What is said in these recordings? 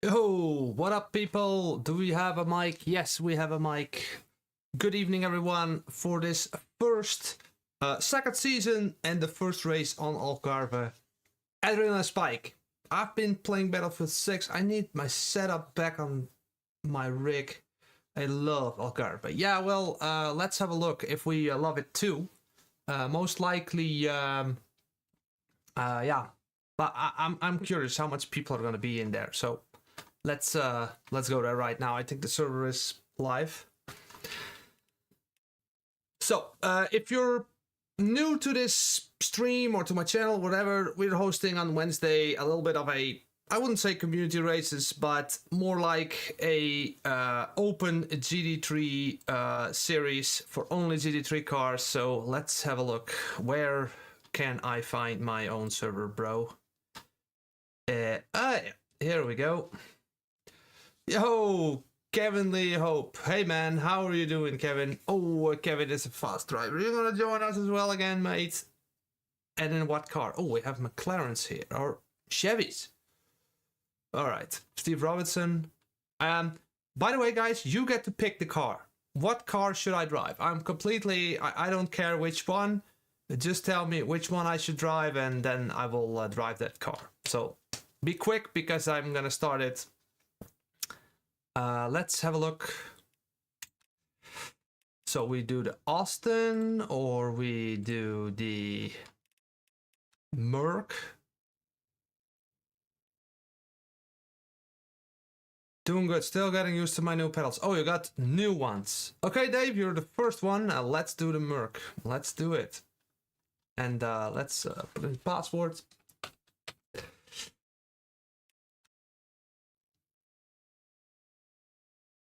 Yo, what up people? Do we have a mic? Yes, we have a mic. Good evening everyone for this first second season and the first race on Algarve. Adrenaline Spike. I've been playing Battlefield 6. I need my setup back on my rig. I love Algarve. Yeah, well, let's have a look if we love it too. Most likely, yeah. But I'm curious how much people are gonna be in there. So let's go there right now. I think the server is live. So if you're new to this stream or to my channel, whatever, we're hosting on Wednesday a little bit of a, I wouldn't say community races, but more like a open GT3 series for only GT3 cars. So let's have a look. Where can I find my own server, bro? Here we go. Yo, Kevin Lee Hope. Hey man, how are you doing, Kevin? Oh, Kevin is a fast driver. You're gonna join us as well again, mate. And in what car? Oh, we have McLarens here, or Chevys. All right, Steve Robertson. By the way, guys, you get to pick the car. What car should I drive? I'm completely, I don't care which one. Just tell me which one I should drive, and then I will drive that car. So be quick because I'm gonna start it. Let's have a look. So we do the Austin or we do the Merc. Doing good, still getting used to my new pedals. Oh, you got new ones. Okay, Dave, you're the first one. Let's do the Merc. Let's do it. And let's put in password.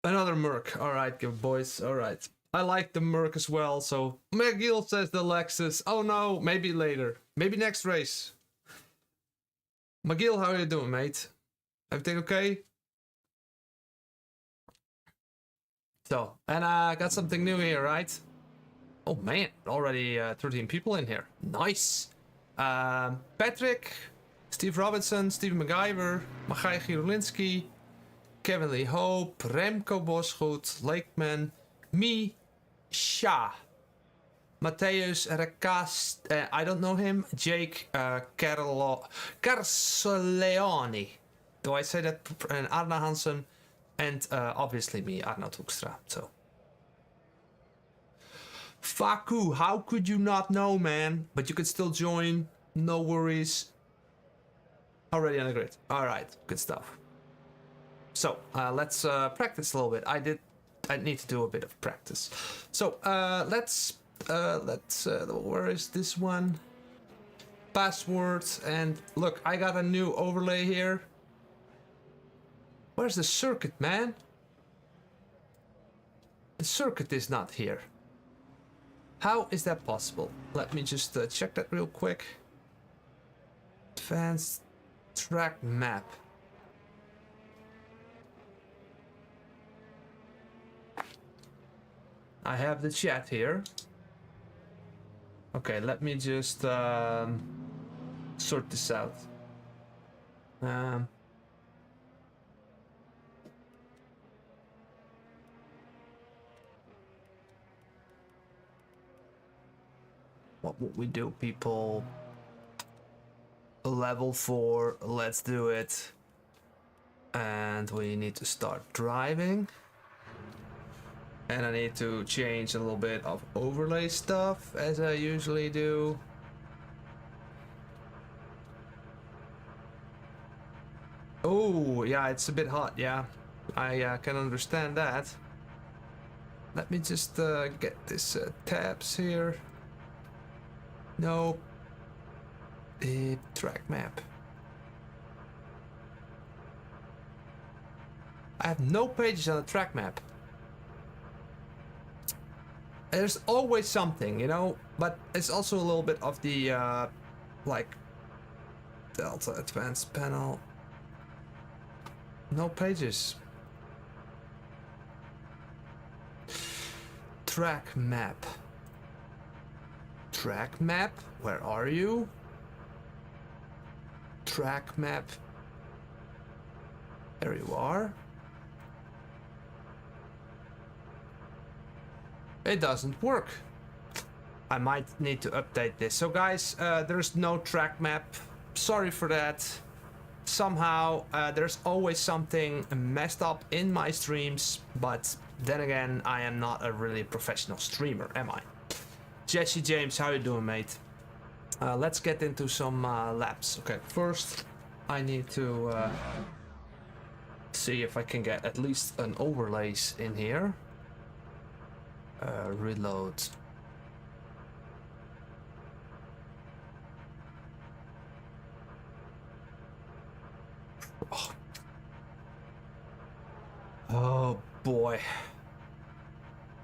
Another Merc. All right, good boys. All right. I like the Merc as well. So McGill says the Lexus. Oh no, maybe later. Maybe next race. McGill, how are you doing, mate? Everything okay? So, and I got something new here, right? Oh man, already 13 people in here. Nice. Patrick, Steve Robinson, Steve MacGyver, Machai Girolinski, Kevin Lee Hope, Remco Bosgoed, Lakeman, me, Sha, Matthäus Recast, I don't know him, Jake Carsoleoni, do I say that? And Arna Hansen, and obviously me, Arnout Hoekstra. So, Faku, how could you not know, man? But you could still join, no worries. Already on the grid. All right, good stuff. So let's practice a little bit. I need to do a bit of practice. So let's where is this one? Password, and look, I got a new overlay here. Where's the circuit, man? The circuit is not here. How is that possible? Let me just check that real quick. Advanced track map. I have the chat here. Okay, let me just sort this out. What would we do, people? Level 4, let's do it. And we need to start driving. And I need to change a little bit of overlay stuff, as I usually do. Oh, yeah, it's a bit hot, yeah. I can understand that. Let me just get this tabs here. No. Track map. I have no pages on the track map. There's always something, you know, but it's also a little bit of the like Delta Advanced panel. No pages. track map. Track map? Where are you? Track map. There you are. It doesn't work. I might need to update this. So guys, there's no track map. Sorry for that. Somehow there's always something messed up in my streams, but then again, I am not a really professional streamer, am I? Jesse James, how you doing, mate? Let's get into some laps. Okay, first I need to see if I can get at least an overlays in here. Reload. Oh boy.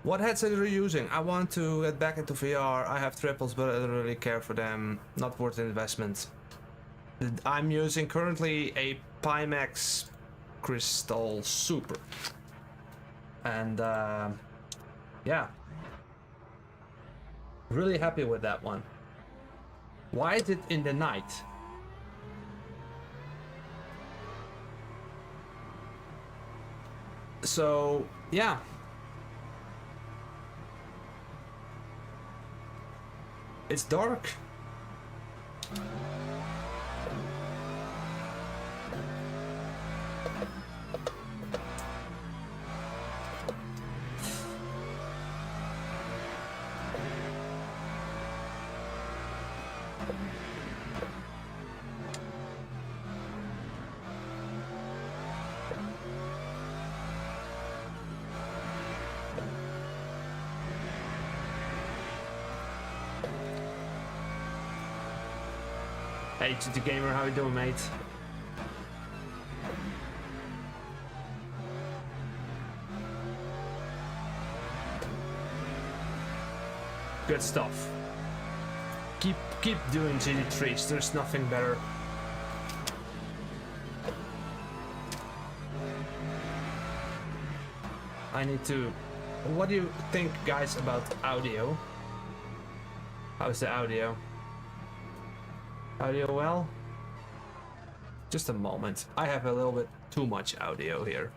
What headset are you using? I want to get back into VR. I have triples, but I don't really care for them. Not worth the investment. I'm using currently a Pimax Crystal Super. And yeah. Really happy with that one. Why is it in the night? So, yeah. It's dark. Hey, GT Gamer, how you doing, mate? Good stuff. Keep doing GT3s. There's nothing better. I need to. What do you think, guys, about audio? How's the audio? Audio well? Just a moment. I have a little bit too much audio here.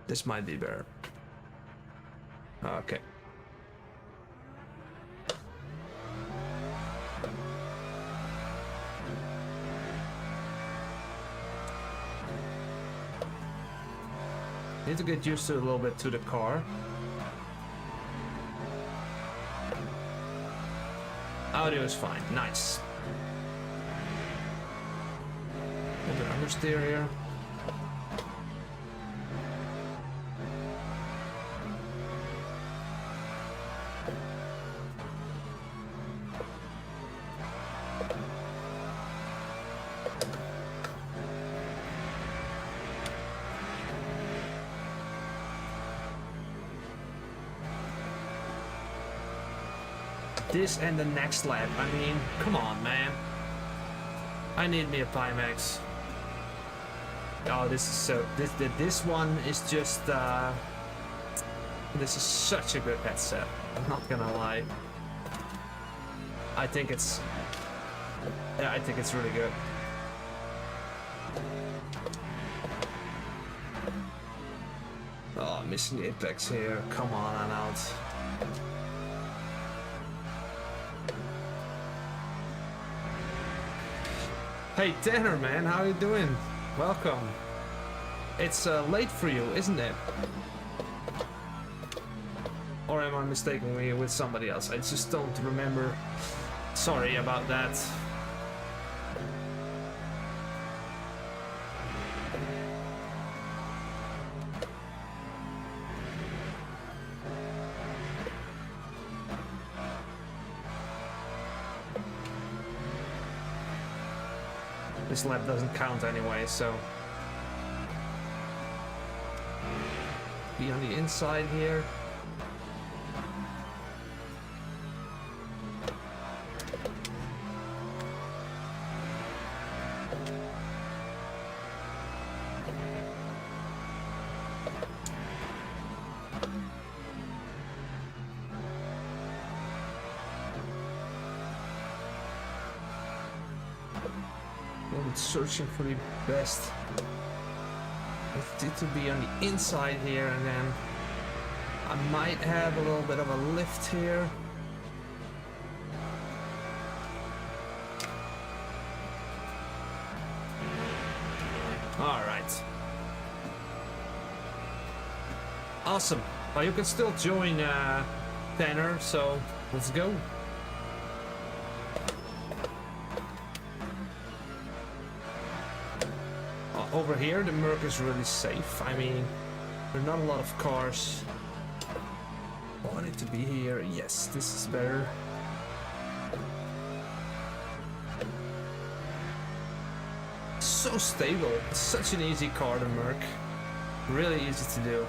This might be better. Okay. Need to get used to a little bit to the car. Audio is fine. Nice. Maybe understeer here. This and the next lap. I mean, come on, man. I need me a Pimax. Oh, this is so. This one is just. This is such a good headset. I'm not gonna lie. I think it's. Yeah, I think it's really good. Oh, missing the apex here. Come on, Arnout. Hey Tanner, man, how you doing? Welcome. It's late for you, isn't it? Or am I mistaking me with somebody else? I just don't remember. Sorry about that. This lap doesn't count anyway, so be on the inside here. I'm searching for the best. It need to be on the inside here, and then I might have a little bit of a lift here. All right. Awesome. Well, you can still join Tanner, so let's go. Over here, the Merc is really safe. I mean, there are not a lot of cars. Oh, I need to be here. Yes, this is better. So stable. It's such an easy car, the Merc. Really easy to do.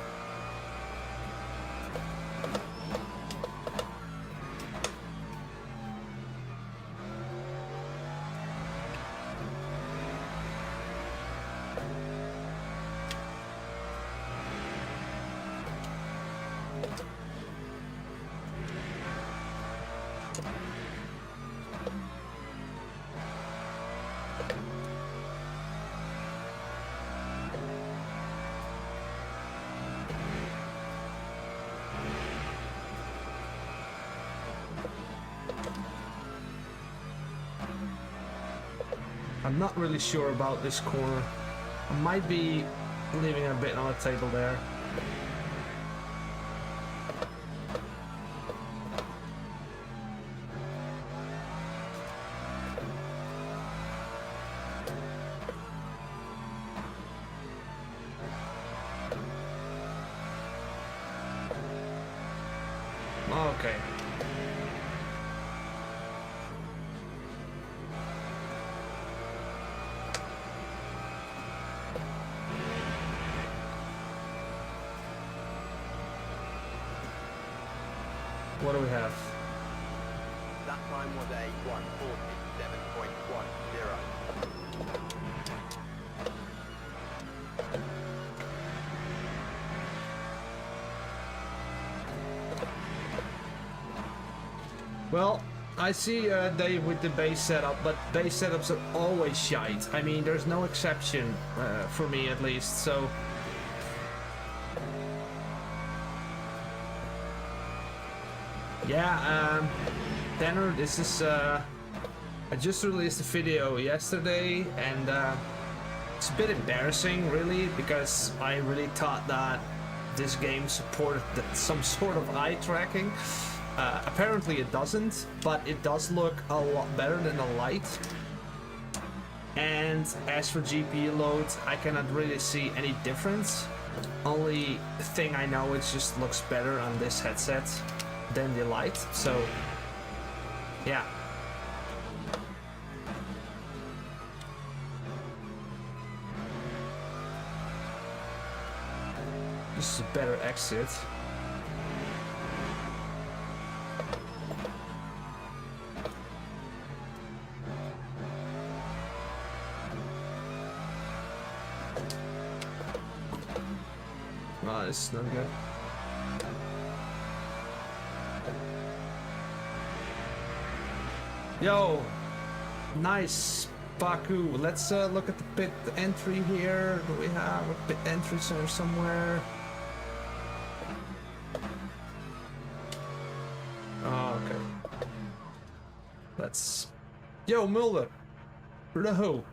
I'm not really sure about this corner. I might be leaving a bit on the table there. Okay. What do we have? That time was a 1:47.10. Well, I see Dave with the base setup, but base setups are always shite. I mean, there's no exception for me at least, so... Yeah, Tanner, this is... I just released a video yesterday, and it's a bit embarrassing, really, because I really thought that this game supported some sort of eye tracking. Apparently it doesn't, but it does look a lot better than the light. And as for GPU load, I cannot really see any difference. Only thing I know, it just looks better on this headset than the light, so yeah. This is a better exit. Oh, this is not good. Yo, nice, Baku. Let's look at the pit entry here. Do we have a pit entry somewhere? Oh, okay. Let's... Yo, Mulder. Hello.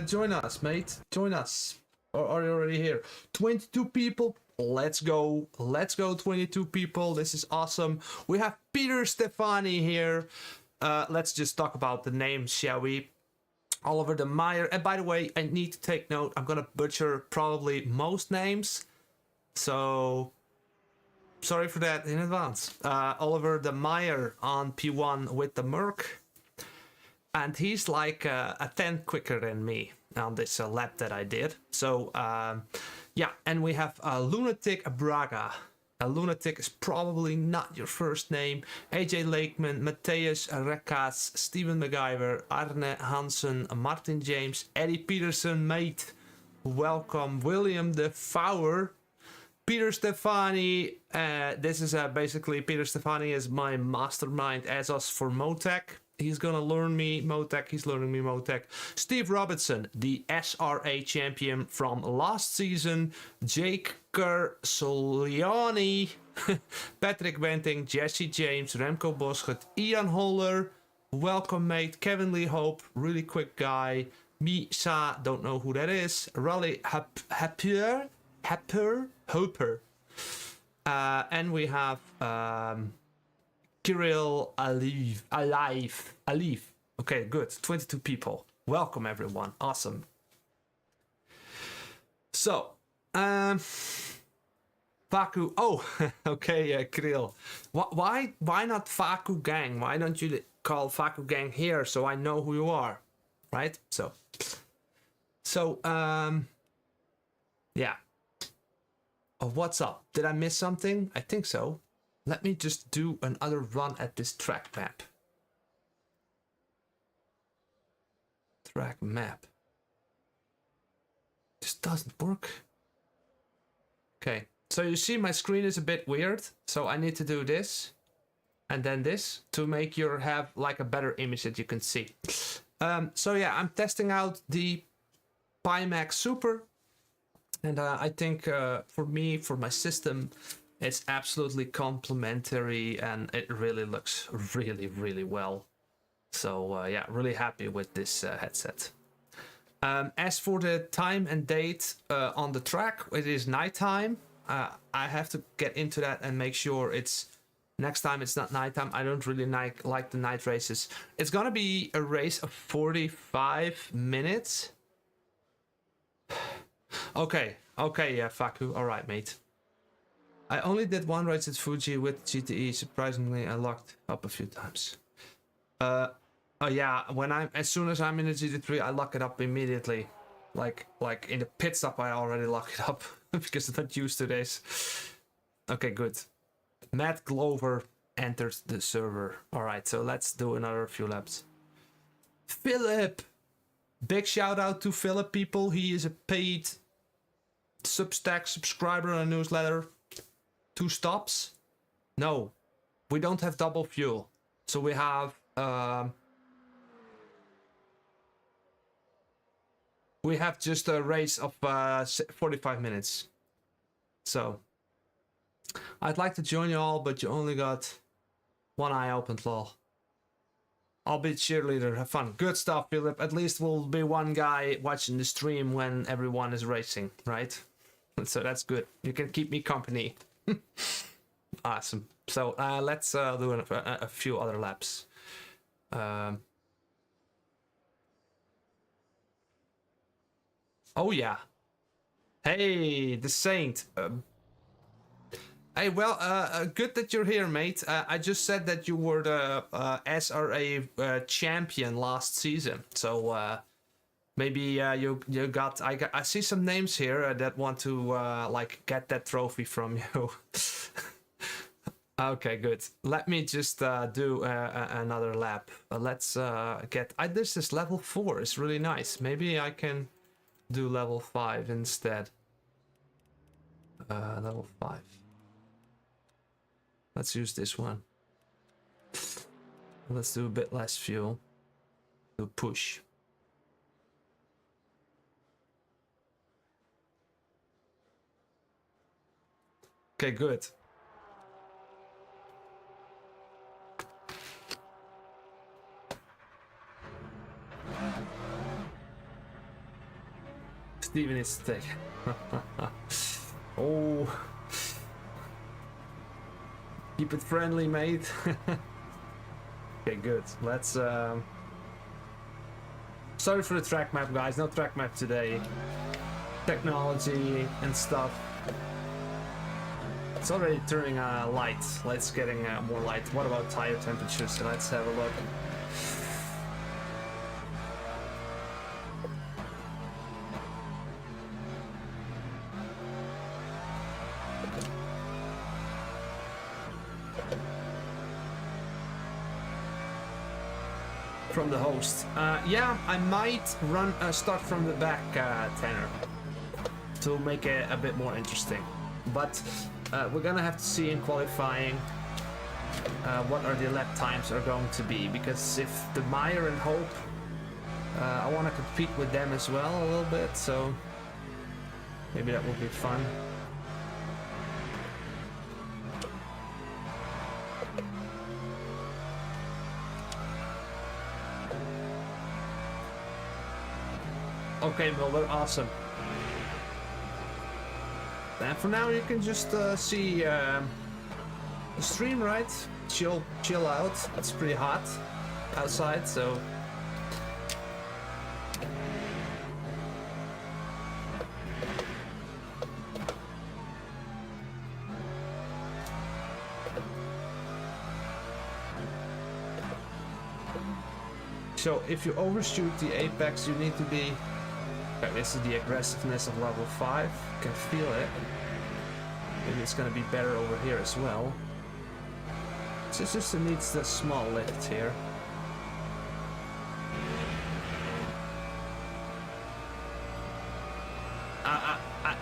Join us, mate. Join us. Or are you already here? 22 people. Let's go. Let's go, 22 people. This is awesome. We have Peter Stefani here. Let's just talk about the names, shall we? Oliver de Meyer. And by the way, I need to take note. I'm gonna butcher probably most names. So, sorry for that in advance. Oliver de Meyer on P1 with the Merc. And he's like a tenth quicker than me on this lap that I did. So, yeah. And we have Lunatic Braga. A Lunatic is probably not your first name. AJ Lakeman, Matthias Rekas, Steven MacGyver, Arne Hansen, Martin James, Eddie Peterson, mate. Welcome. William de Fouwer, Peter Stefani. This is basically Peter Stefani is my mastermind as us for Motec. He's gonna learn me Motec. He's learning me Motec. Steve Robertson, the SRA champion from last season. Jake Soliani, Patrick Wenting, Jesse James, Remco Boschut, Ian Holler. Welcome, mate. Kevin Lee Hope, really quick guy. Misa, don't know who that is. Raleigh Hopper. And we have Kirill Alive. Okay, good. 22 people. Welcome, everyone. Awesome. So, Faku. Oh, okay, Kirill. Why not Faku Gang? Why don't you call Faku Gang here so I know who you are? Right? So, yeah. Oh, what's up? Did I miss something? I think so. Let me just do another run at this track map. Track map. This doesn't work. Okay, so you see my screen is a bit weird, so I need to do this and then this to make your have like a better image that you can see. So yeah, I'm testing out the Pimax Super, and I think for me, for my system, it's absolutely complementary and it really looks really well. So yeah, really happy with this headset. As for the time and date on the track, it is nighttime. I have to get into that and make sure it's next time it's not nighttime. I don't really like the night races. It's gonna be a race of 45 minutes. Okay, yeah, Faku. All right, mate. I only did one race at Fuji with GTE. Surprisingly, I locked up a few times. Oh yeah, as soon as I'm in the GT3, I lock it up immediately. Like in the pit stop, I already lock it up because I'm not used to this. Okay, good. Matt Glover enters the server. All right, so let's do another few laps. Philip, big shout out to Philip, people. He is a paid Substack subscriber on a newsletter. 2 stops. No, we don't have double fuel, so we have. We have just a race of 45 minutes. So, I'd like to join you all, but you only got one eye open, lol. I'll be cheerleader, have fun. Good stuff, Philip. At least we'll be one guy watching the stream when everyone is racing, right? So that's good. You can keep me company. Awesome. So let's do a few other laps. Oh yeah. Hey, the Saint. Hey, well, good that you're here, mate. I just said that you were the SRA champion last season, so maybe you got. I see some names here that want to like get that trophy from you. Okay, good. Let me just do another lap. Let's get. This is level 4. It's really nice. Maybe I can do level 5 instead. Level 5. Let's use this one. Let's do a bit less fuel. Do push. Okay, good. Steven is thick. Oh. Keep it friendly, mate. Okay, good. Let's sorry for the track map, guys. No track map today. Technology and stuff. It's already turning light. Let's getting more light. What about tire temperatures? So let's have a look. From the host. Yeah, I might start from the back, Tanner, to make it a bit more interesting. But we're gonna have to see in qualifying what are the lap times are going to be, because if the Meyer and Hope, I want to compete with them as well a little bit, so maybe that will be fun. Okay, Mulder, awesome. And for now, you can just see the stream, right? Chill out. It's pretty hot outside, so. So if you overshoot the apex, you need to be. Okay, this is the aggressiveness of level 5. You can feel it. Maybe it's gonna be better over here as well. It just needs the small lift here.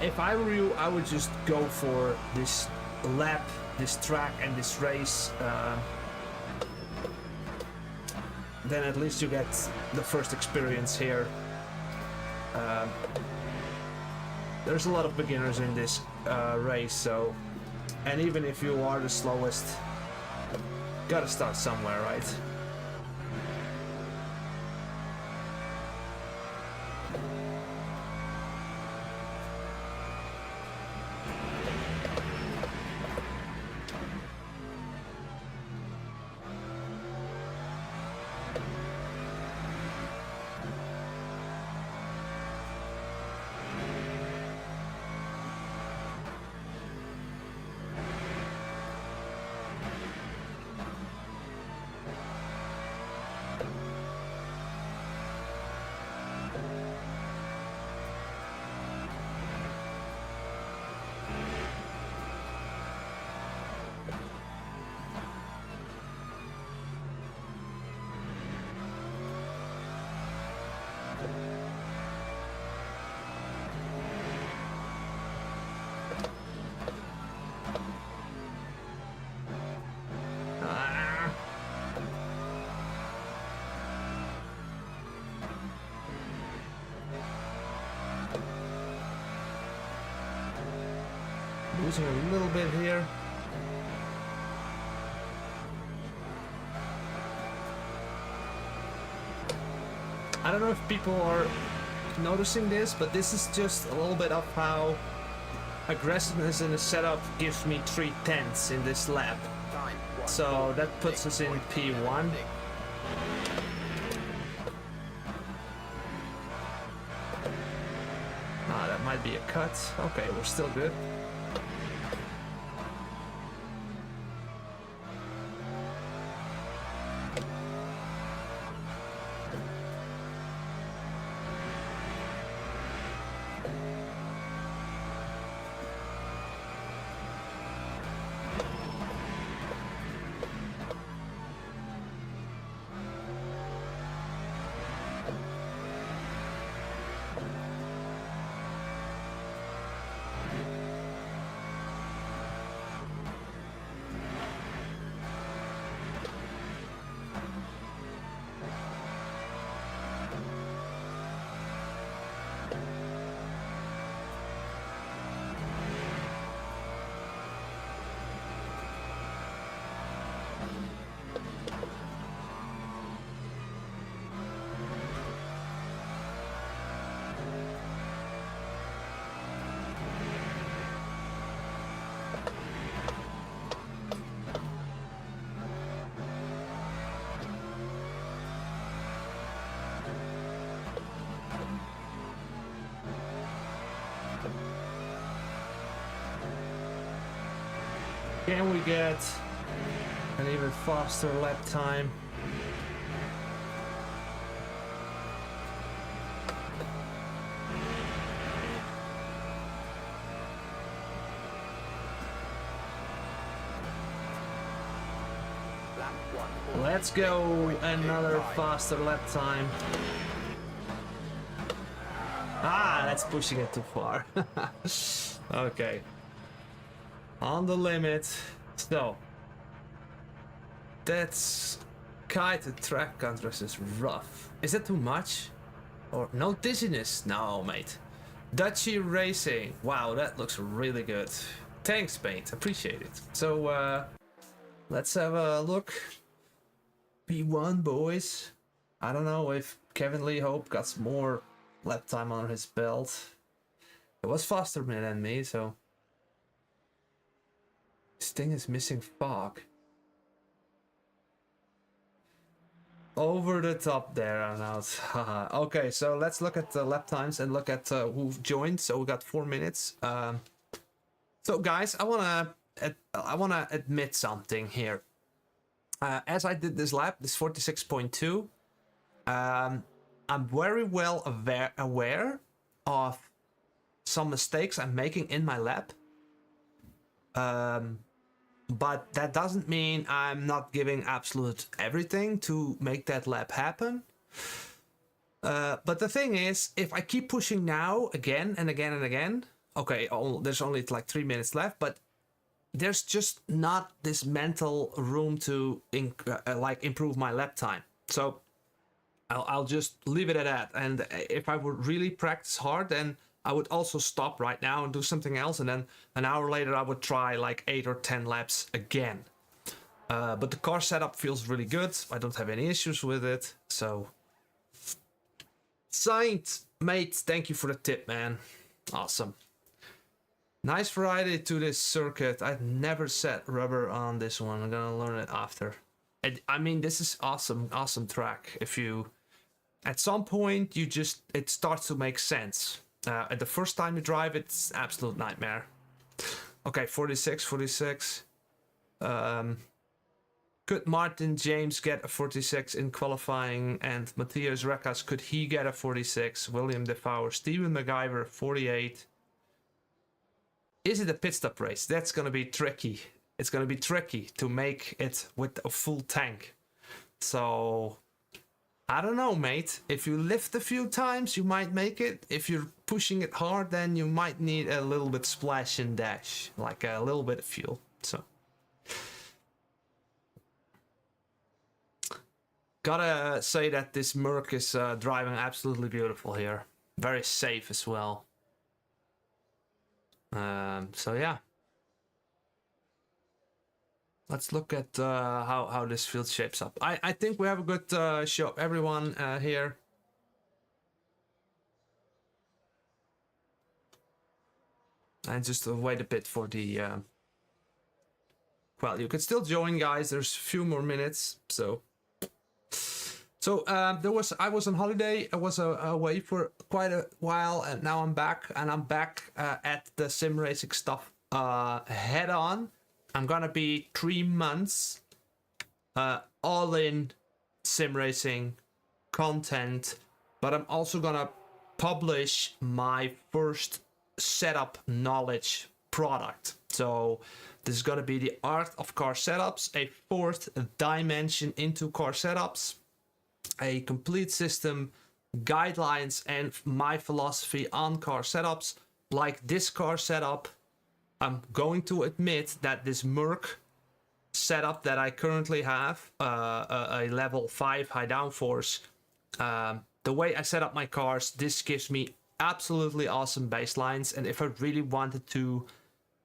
If I were you, I would just go for this lap, this track, and this race. Then at least you get the first experience here. There's a lot of beginners in this race, so, and even if you are the slowest, gotta start somewhere, right? Losing a little bit here. I don't know if people are noticing this, but this is just a little bit of how aggressiveness in the setup gives me 3/10 in this lap. So that puts us in P1. Ah, that might be a cut. Okay, we're still good. Can we get an even faster lap time? Let's go, another faster lap time. Ah, that's pushing it too far. Okay. On the limit. So, That's kited track contrast is rough. Is that too much? Or no dizziness? No, mate. Dutchy Racing. Wow, that looks really good. Thanks, mate. Appreciate it. So, let's have a look. P1, boys. I don't know if Kevin Lee Hope got some more lap time on his belt. It was faster than me, so... This thing is missing fog. Over the top there, Arnout. Okay, so let's look at the lap times and look at who joined. So we got 4 minutes. So guys, I wanna admit something here. As I did this lap, this 46.2, I'm very well aware of some mistakes I'm making in my lap. But that doesn't mean I'm not giving absolute everything to make that lap happen. But the thing is, if I keep pushing now again and again and again, okay, there's only like 3 minutes left, but there's just not this mental room to improve my lap time. So I'll just leave it at that. And if I would really practice hard, then I would also stop right now and do something else, and then an hour later I would try like 8 or 10 laps again. But the car setup feels really good. I don't have any issues with it. So, Saint, mate, thank you for the tip, man. Awesome. Nice variety to this circuit. I've never set rubber on this one. I'm gonna learn it after. I mean, this is awesome track. If you, at some point, it starts to make sense. At the first time you drive, it's an absolute nightmare. Okay, 46. Could Martin James get a 46 in qualifying? And Matthias Rekas, could he get a 46? William DeFauer, Steven MacGyver, 48. Is it a pit stop race? That's going to be tricky. It's going to be tricky to make it with a full tank. So... I don't know, mate. If you lift a few times, you might make it. If you're pushing it hard, then you might need a little bit splash and dash, like a little bit of fuel. So, gotta say that this Merc is driving absolutely beautiful here. Very safe as well. So yeah. Let's look at how this field shapes up. I think we have a good show, everyone here. And just wait a bit for the... Well, you can still join, guys. There's a few more minutes, so... I was on holiday. I was away for quite a while, and now I'm back. And I'm back at the sim racing stuff head on. I'm gonna be 3 months all in sim racing content, but I'm also gonna publish my first setup knowledge product. So this is gonna be the art of car setups, a fourth dimension into car setups, a complete system, guidelines, and my philosophy on car setups, like this car setup. I'm going to admit that this Merc setup that I currently have, a level 5 high downforce, the way I set up my cars, this gives me absolutely awesome baselines. And if I really wanted to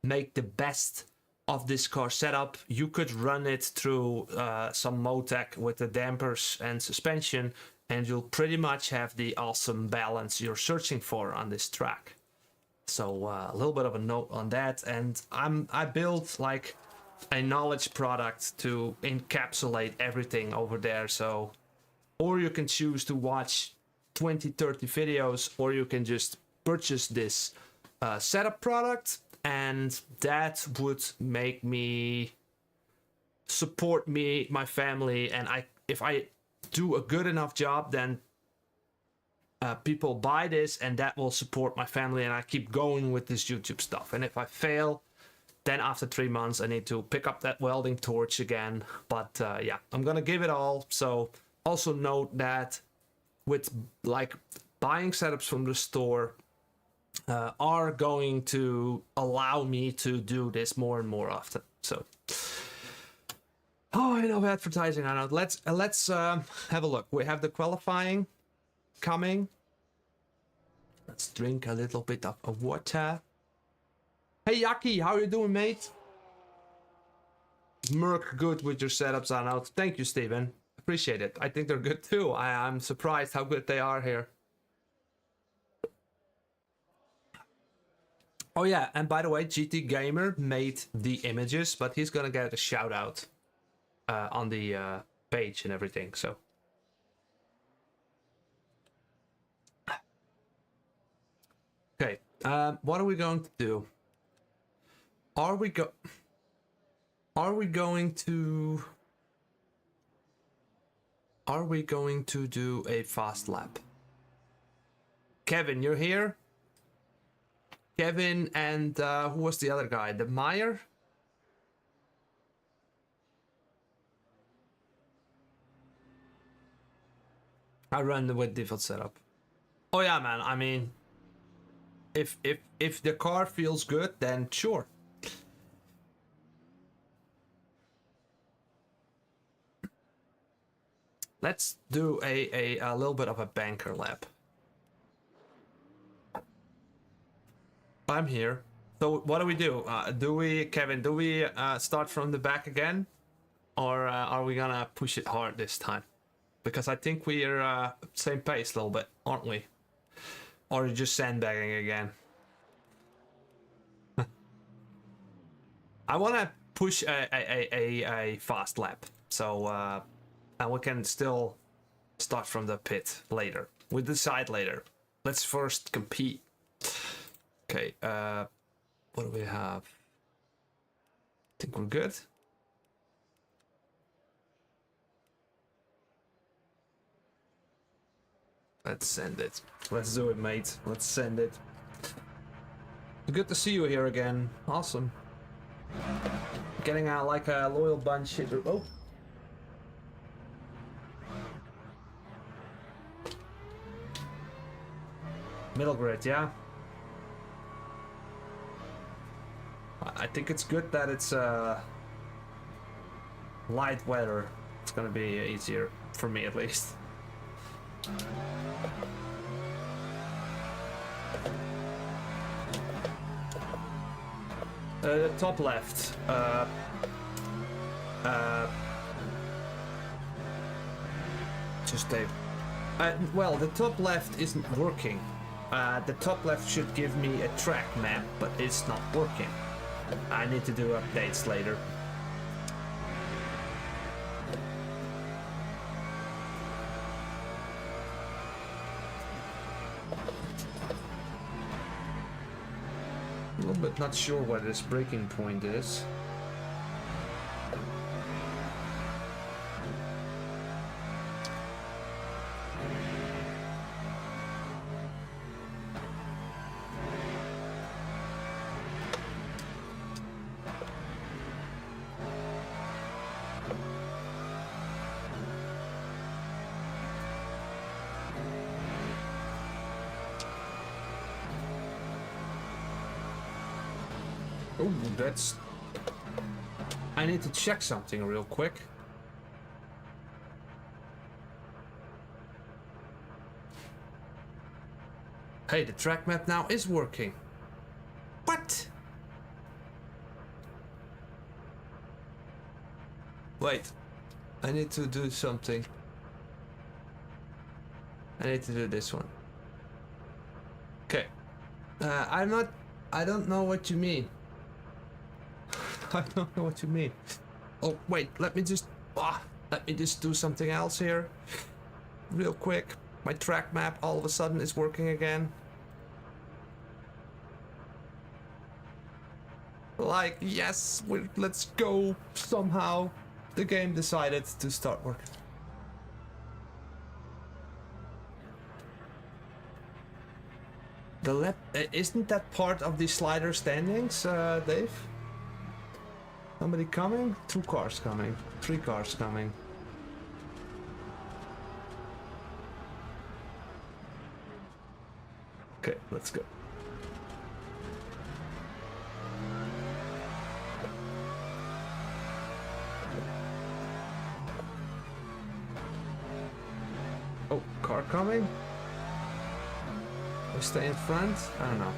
make the best of this car setup, you could run it through some Motec with the dampers and suspension, and you'll pretty much have the awesome balance you're searching for on this track. So a little bit of a note on that, and I built like a knowledge product to encapsulate everything over there. So, or you can choose to watch 20-30 videos, or you can just purchase this setup product, and that would make me support me, my family, and if I do a good enough job, then people buy this, and that will support my family, and I keep going with this YouTube stuff. And if I fail, then after 3 months I need to pick up that welding torch again. But yeah, I'm gonna give it all. So also note that with like buying setups from the store are going to allow me to do this more and more often. So Oh, enough advertising, Arnout. Let's have a look. We have the qualifying coming. Let's drink a little bit of water. Hey Yaki, how you doing, mate? Merc good with your setups, Arnout. Thank you, Steven. Appreciate it. I think they're good too. I'm surprised how good they are here. Oh yeah, and by the way, GT Gamer made the images, but he's gonna get a shout out on the page and everything, so. Okay, what are we going to do? Are we going to do a fast lap? Kevin, you're here? Kevin and who was the other guy? The Meyer? I run with default setup. Oh yeah, man. I mean, if the car feels good, then sure. Let's do a little bit of a banker lap. I'm here. So what do? Kevin, do we start from the back again? Or are we gonna push it hard this time? Because I think we're same pace a little bit, aren't we? Or just sandbagging again? I wanna push a fast lap. So and we can still start from the pit later. We'll decide later. Let's first compete. Okay, what do we have? I think we're good. Let's send it. Let's do it, mate. Let's send it. Good to see you here again. Awesome. Getting out like a loyal bunch hitter. Oh. Middle grid, yeah. I think it's good that it's light weather. It's gonna be easier for me at least. Top left. Just a. Well, the top left isn't working. The top left should give me a track map, but it's not working. I need to do updates later. A little bit not sure where this breaking point is. Oh, that's... I need to check something real quick. Hey, the track map now is working. What? Wait. I need to do something. I need to do this one. Okay. I don't know what you mean. I don't know what you mean. Oh, wait, let me just do something else here. Real quick. My track map all of a sudden is working again. Like, yes, let's go. Somehow the game decided to start working. The lap, isn't that part of the slider standings, Dave? Somebody coming? 2 cars coming. 3 cars coming. Okay, let's go. coming? We stay in front? I don't know.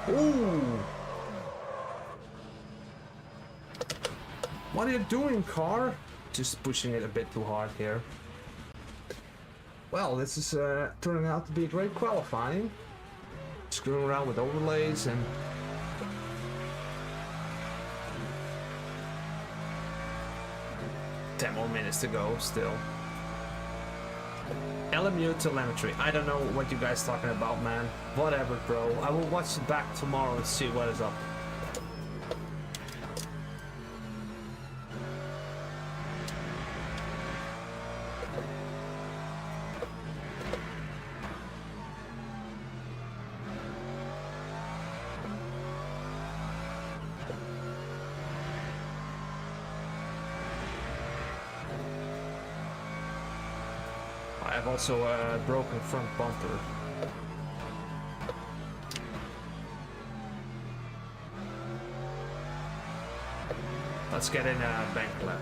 Ooh! What are you doing, car? Just pushing it a bit too hard here. Well, this is turning out to be a great qualifying. Screwing around with overlays and... Ten more minutes to go still. LMU telemetry. I don't know what you guys talking about, man. Whatever, bro. I will watch it back tomorrow and see what is up. I have also a broken front bumper. Let's get in a bank lap.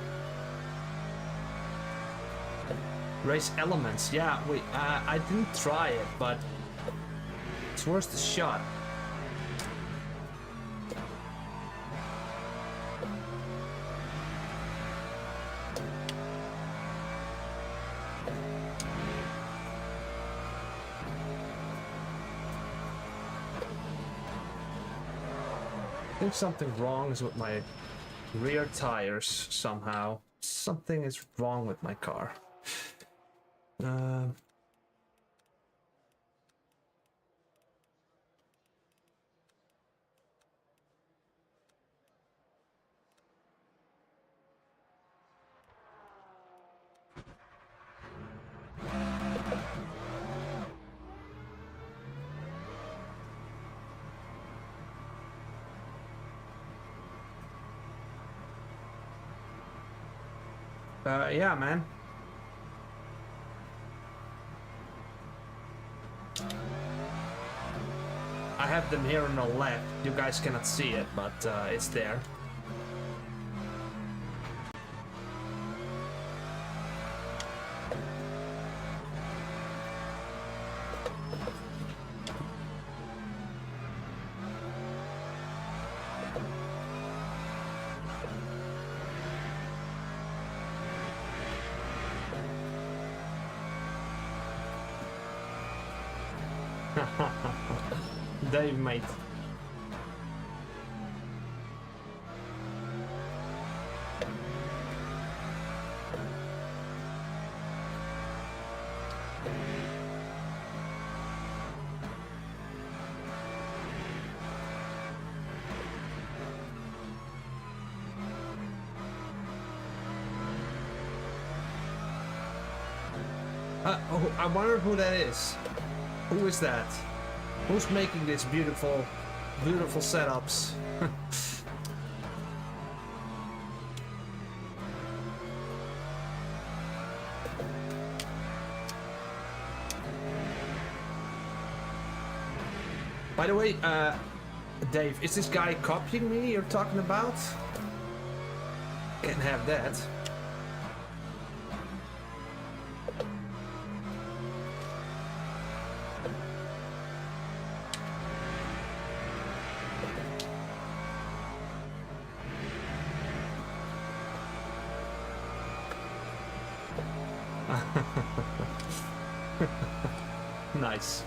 Race elements. Yeah, I didn't try it, but it's worth the shot. I think something wrong is with my rear tires somehow. Something is wrong with my car. Yeah, man. I have them here on the left. You guys cannot see it, but it's there. Dave, mate. I wonder who that is. Who is that? Who's making these beautiful, beautiful setups? By the way, Dave, is this guy copying me you're talking about? Can't have that. Nice.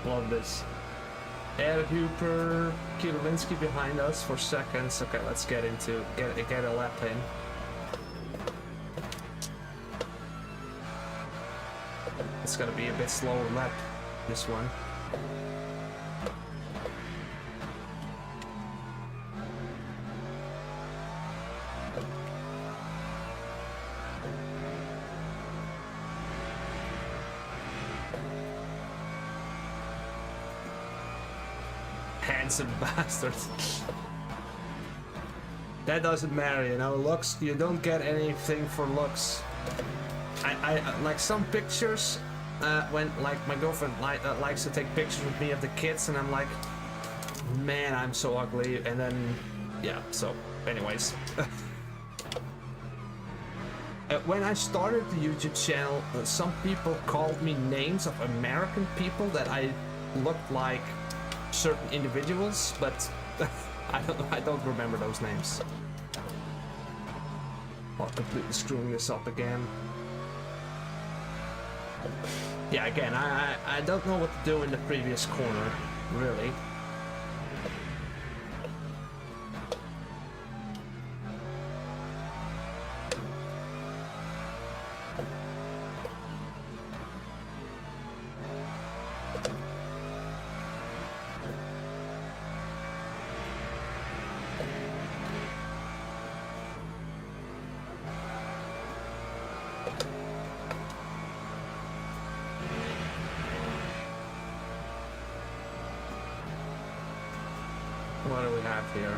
Love this. Air Huper, Kilovinsky behind us for seconds. Okay, let's get into get a lap in. It's gonna be a bit slower lap, this one. Handsome bastard. That doesn't matter, you know. Looks, you don't get anything for looks. I like some pictures when like my girlfriend likes to take pictures with me of the kids, and I'm like, man, I'm so ugly. And then, yeah. So, anyways, when I started the YouTube channel, some people called me names of American people that I looked like certain individuals, but I don't remember those names. Oh, completely screwing this up again. Yeah, again, I don't know what to do in the previous corner, really. What do we have here?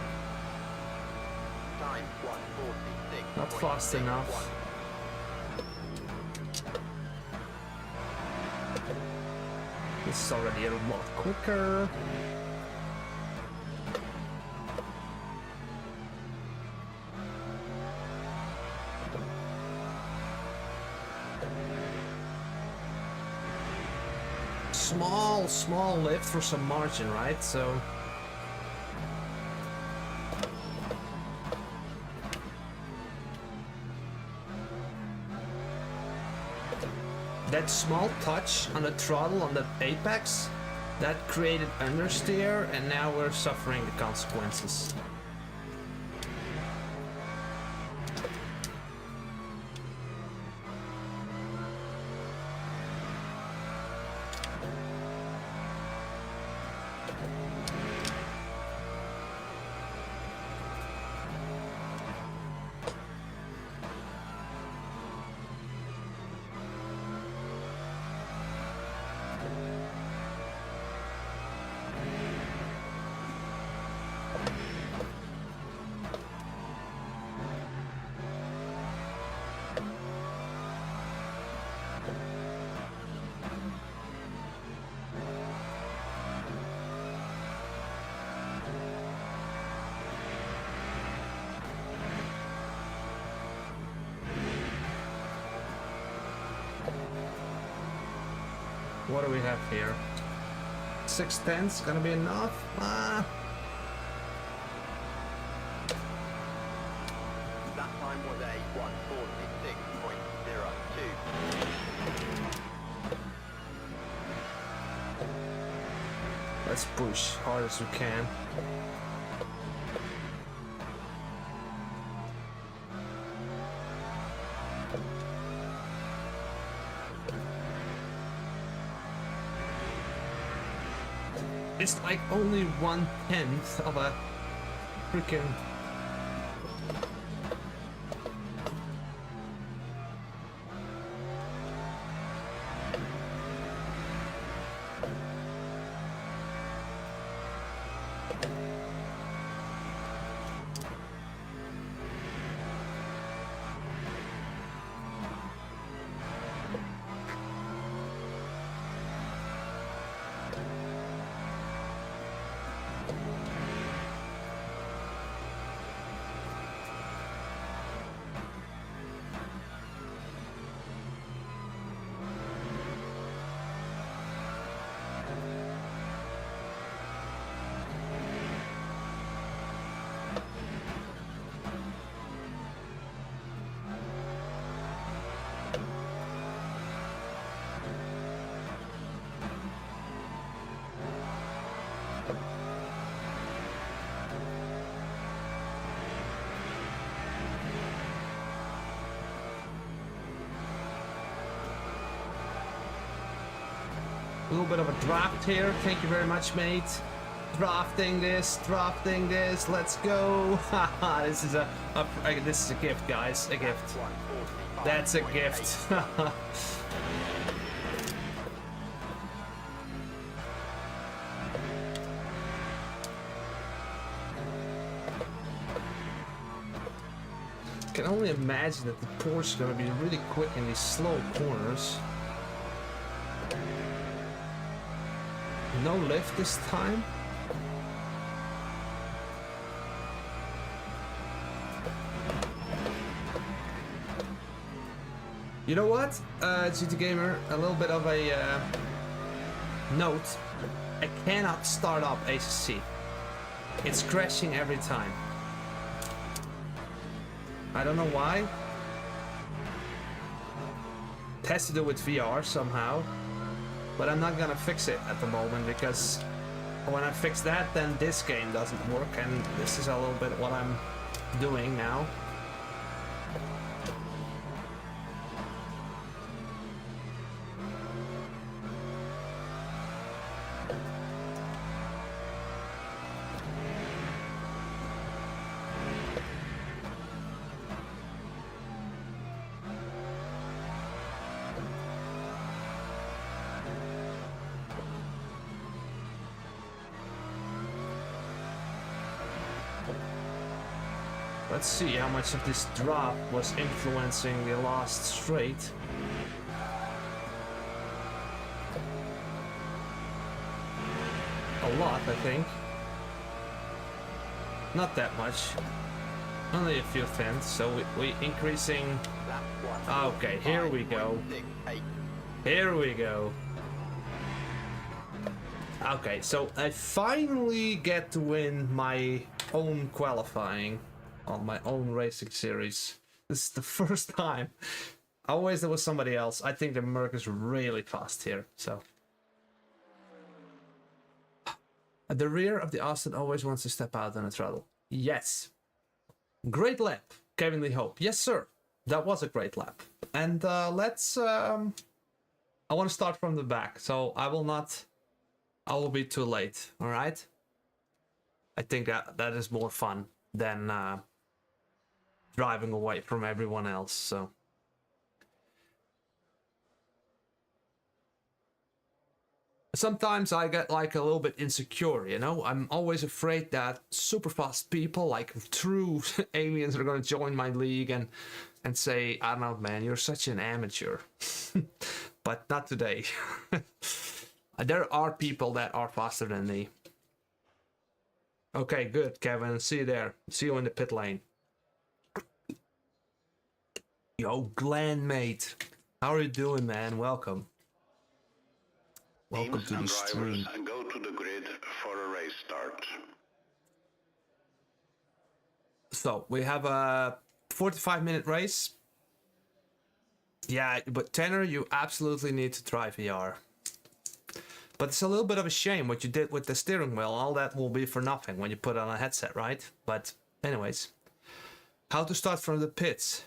Time 1:46. Not fast enough. This is already a lot quicker. Small lift for some margin, right? So that small touch on the throttle on the apex, that created understeer, and now we're suffering the consequences. What do we have here? 6/10's gonna be enough? That time was a 1:46.02. Let's push hard as we can. It's like only 1/10 of a freaking... A little bit of a draft here. Thank you very much, mate. Drafting this, let's go. Haha, this is a gift, guys, a gift. That's a gift. I can only imagine that the Porsche is going to be really quick in these slow corners. No lift this time. You know what, GT Gamer, a little bit of a note. I cannot start up ACC. It's crashing every time. I don't know why. It has to do with VR somehow. But I'm not gonna fix it at the moment, because when I fix that, then this game doesn't work, and this is a little bit what I'm doing now. Let's see how much of this drop was influencing the last straight. A lot, I think. Not that much. Only a few tenths, so we increasing... Okay, here we go. Here we go. Okay, so I finally get to win my own qualifying on my own racing series. This is the first time. Always there was somebody else. I think the Merc is really fast here, so. At the rear of the Austin always wants to step out on a throttle. Yes. Great lap, Kevin Lee Hope. Yes, sir. That was a great lap. And let's... I want to start from the back, so I will be too late, alright? I think that is more fun than driving away from everyone else, so. Sometimes I get like a little bit insecure, you know? I'm always afraid that super fast people, like true aliens, are gonna join my league and say, I don't know, man, you're such an amateur. But not today. There are people that are faster than me. Okay, good, Kevin. See you there. See you in the pit lane. Yo, Glenn, mate. How are you doing, man? Welcome. Welcome to the stream. Go to the grid for a race start. So, we have a 45-minute race. Yeah, but Tanner, you absolutely need to try VR. But it's a little bit of a shame what you did with the steering wheel. All that will be for nothing when you put on a headset, right? But anyways, how to start from the pits.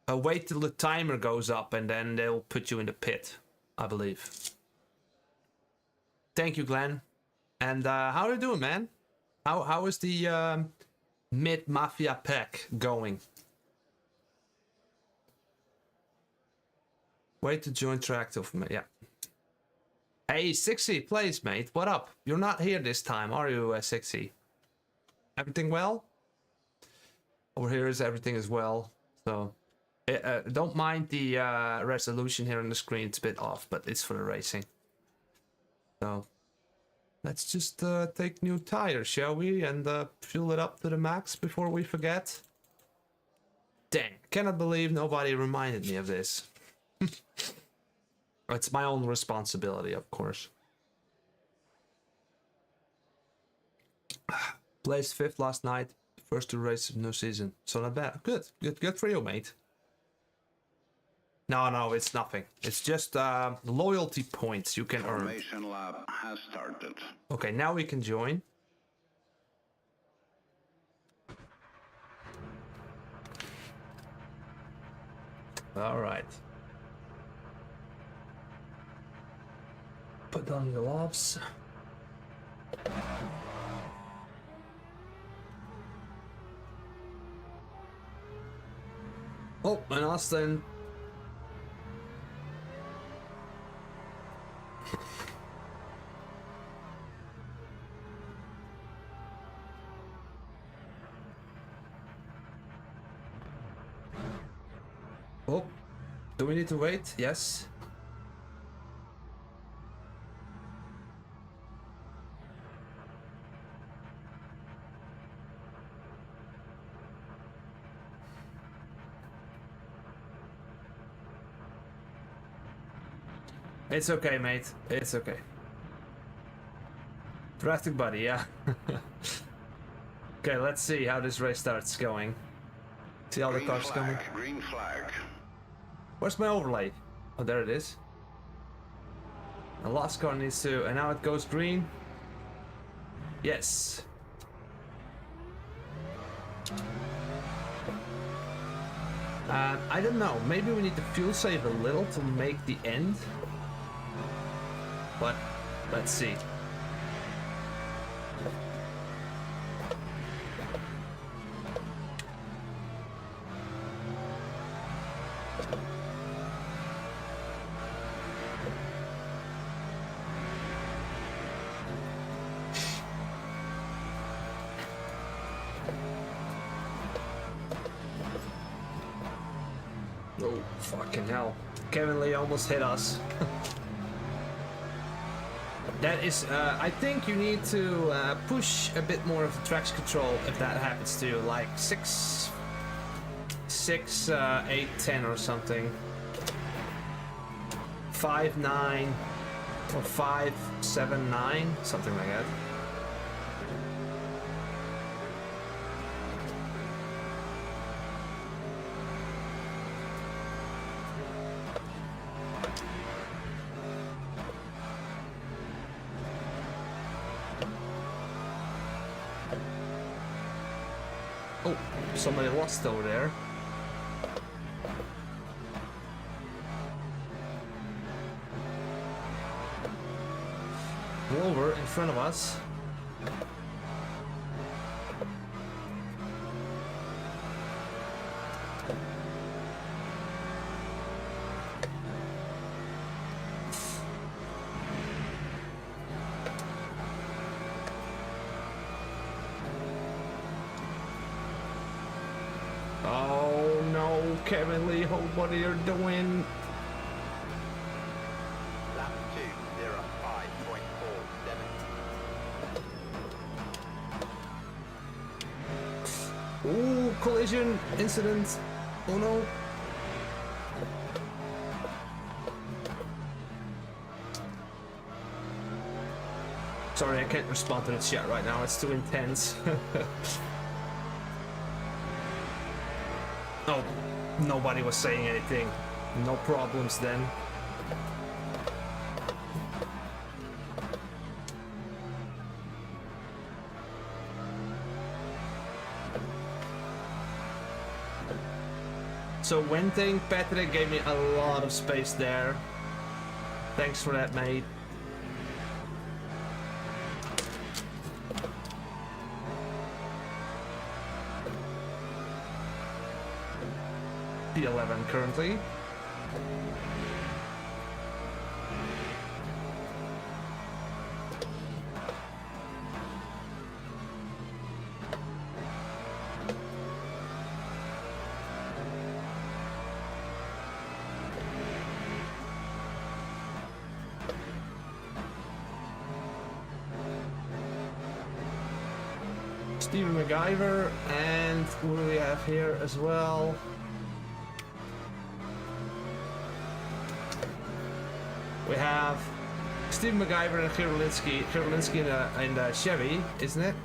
Wait till the timer goes up and then they'll put you in the pit, I believe. Thank you, Glenn. And how are you doing, man? How is the mid Mafia pack going? Wait to join track to yeah. Hey, Sixy, please, mate. What up? You're not here this time, are you, Sixy? Everything well? Over here is everything as well. So, don't mind the resolution here on the screen. It's a bit off, but it's for the racing. So, let's just take new tires, shall we? And fuel it up to the max before we forget. Dang, cannot believe nobody reminded me of this. It's my own responsibility, of course. Placed 5th last night, first 2 races of new season. So not bad. Good for you, mate. No, it's nothing. It's just loyalty points you can earn. Formation lab has started. Okay, now we can join. All right. Put on the gloves. Oh, and Austin. Oh, do we need to wait? Yes. It's okay, mate. It's okay. Drastic buddy, yeah. Okay, let's see how this race starts going. See how the Green car's flag, coming. green flag. Where's my overlay? Oh, there it is. The last car needs to... And now it goes green. Yes. I don't know. Maybe we need to fuel save a little to make the end. But let's see. Oh, fucking hell. Kevin Lee almost hit us. That is, I think you need to push a bit more of the traction control if that happens to you, like 6, 8, 10 or something. 5, 9, or 5, 7, 9, something like that. Oh, somebody lost over there. Over in front of us. Oh no, Kevin Lee, hold what you're doing. Lap 2:05.47. Ooh, collision incident. Oh no. Sorry, I can't respond to the chat right now. It's too intense. Oh, nobody was saying anything. No problems then. So one thing, Patrick gave me a lot of space there. Thanks for that, mate. P11 currently. Steven MacGyver, and who do we have here as well? We have Steven MacGyver and Kierlinski. Kierlinski in the Chevy, isn't it?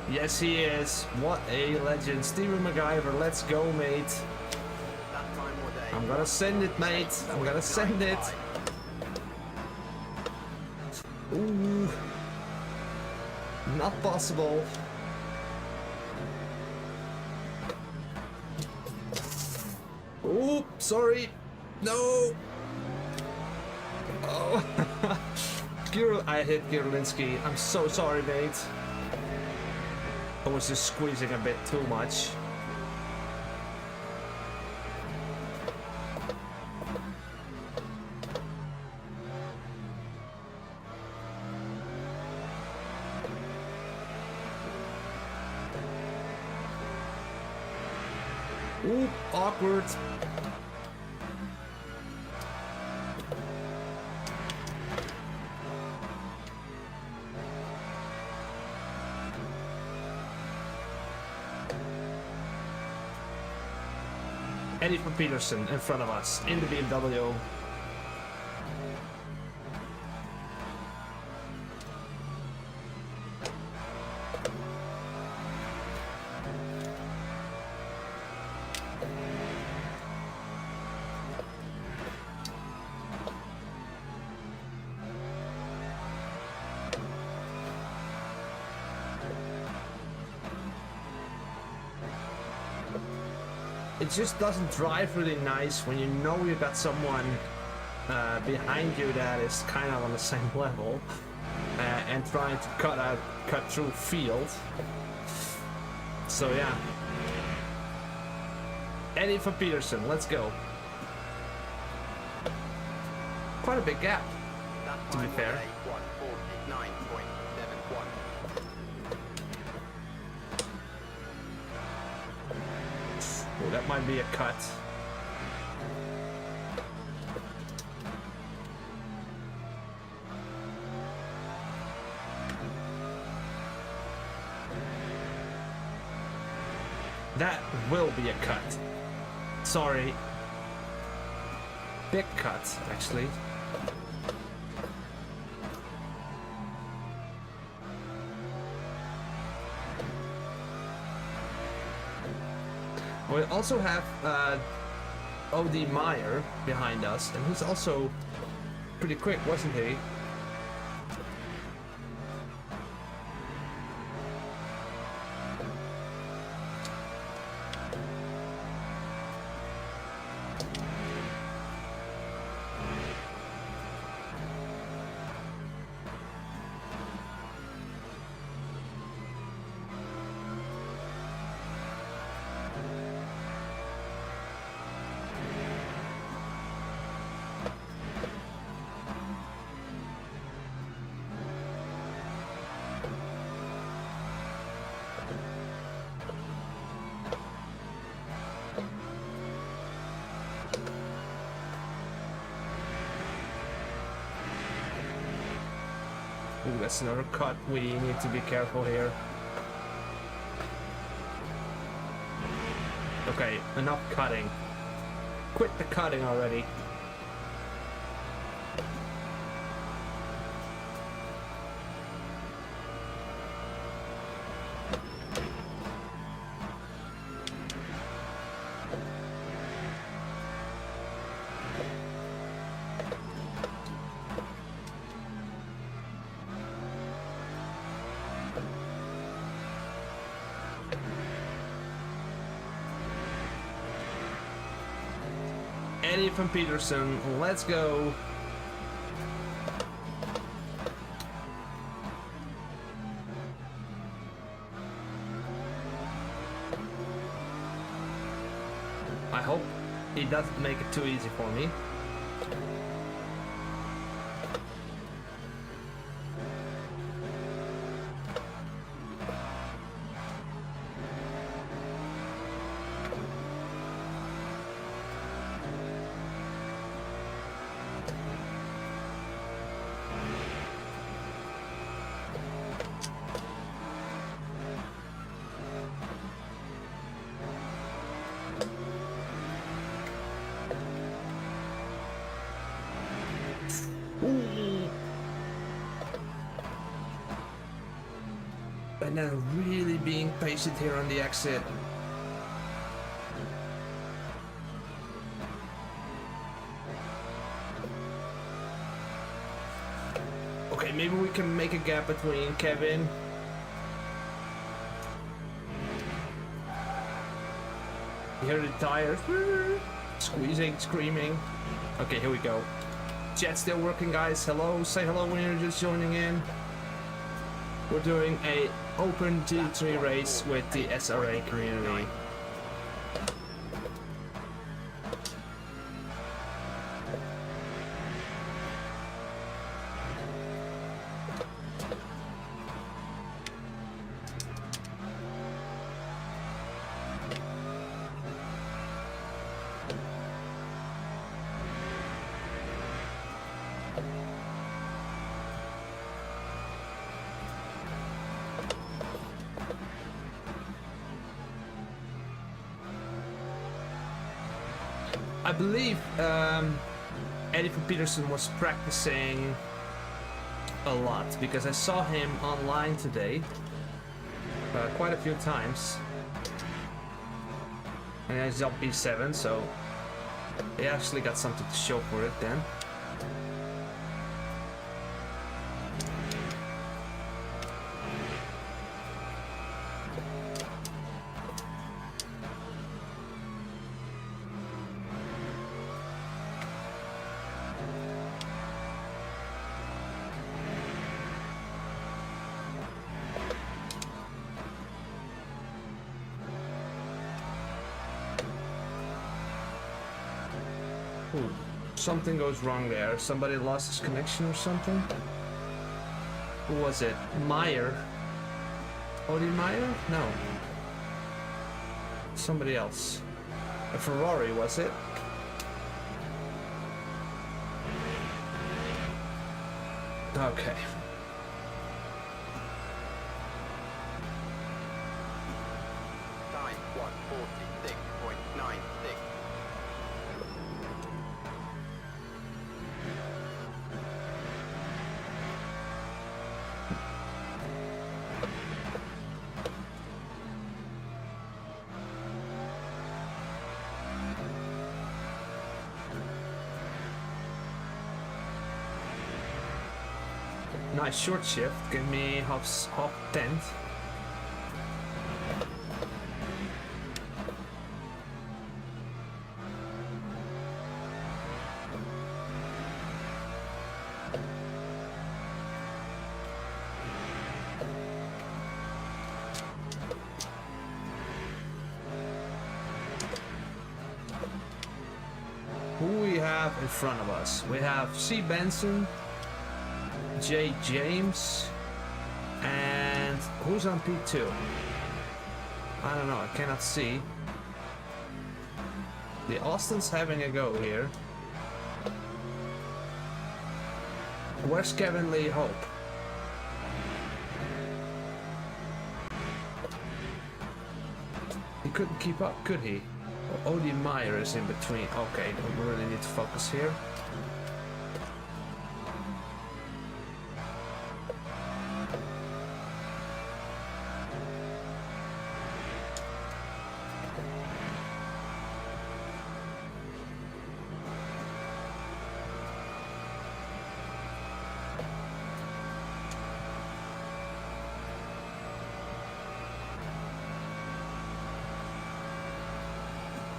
Yes, he is. What a legend. Steven MacGyver, let's go, mate. That time was a I'm gonna send it, mate. I'm gonna send it. Ooh. Not possible. Oh, sorry. No. Oh. I hit Kierlinski. I'm so sorry, mate. I was just squeezing a bit too much. Ooh, awkward. Eddie from Peterson in front of us in the BMW. It just doesn't drive really nice when you know you got someone behind you that is kind of on the same level and trying to cut through field. So yeah, Eddie for Peterson, let's go. Quite a big gap, to be fair. Oh, that might be a cut. That will be a cut. Sorry. Big cut, actually. We also have O.D. Meyer behind us, and he's also pretty quick, wasn't he? Ooh, that's another cut. We need to be careful here. Okay, enough cutting. Quit the cutting already. Eddie from Peterson, let's go. I hope he doesn't make it too easy for me. And then really being patient here on the exit. Okay, maybe we can make a gap between Kevin. You hear the tires squeezing, screaming. Okay, here we go. Jet's still working, guys. Hello, say hello when you're just joining in. We're doing a open GT3 race with the SRA community. I believe Eddie Peterson was practicing a lot because I saw him online today quite a few times. And he's up B7, so he actually got something to show for it then. Ooh, something goes wrong there. Somebody lost his connection or something? Who was it? Meyer? Odie Meyer? No. Somebody else. A Ferrari, was it? Okay. Time 146.96. Nice short shift. Give me half 10th. Who we have in front of us? We have C. Benson, J. James, and who's on P2? I don't know, I cannot see. The Austin's having a go here. Where's Kevin Lee Hope? He couldn't keep up, could he? Odie Meyer is in between. Okay, we really need to focus here.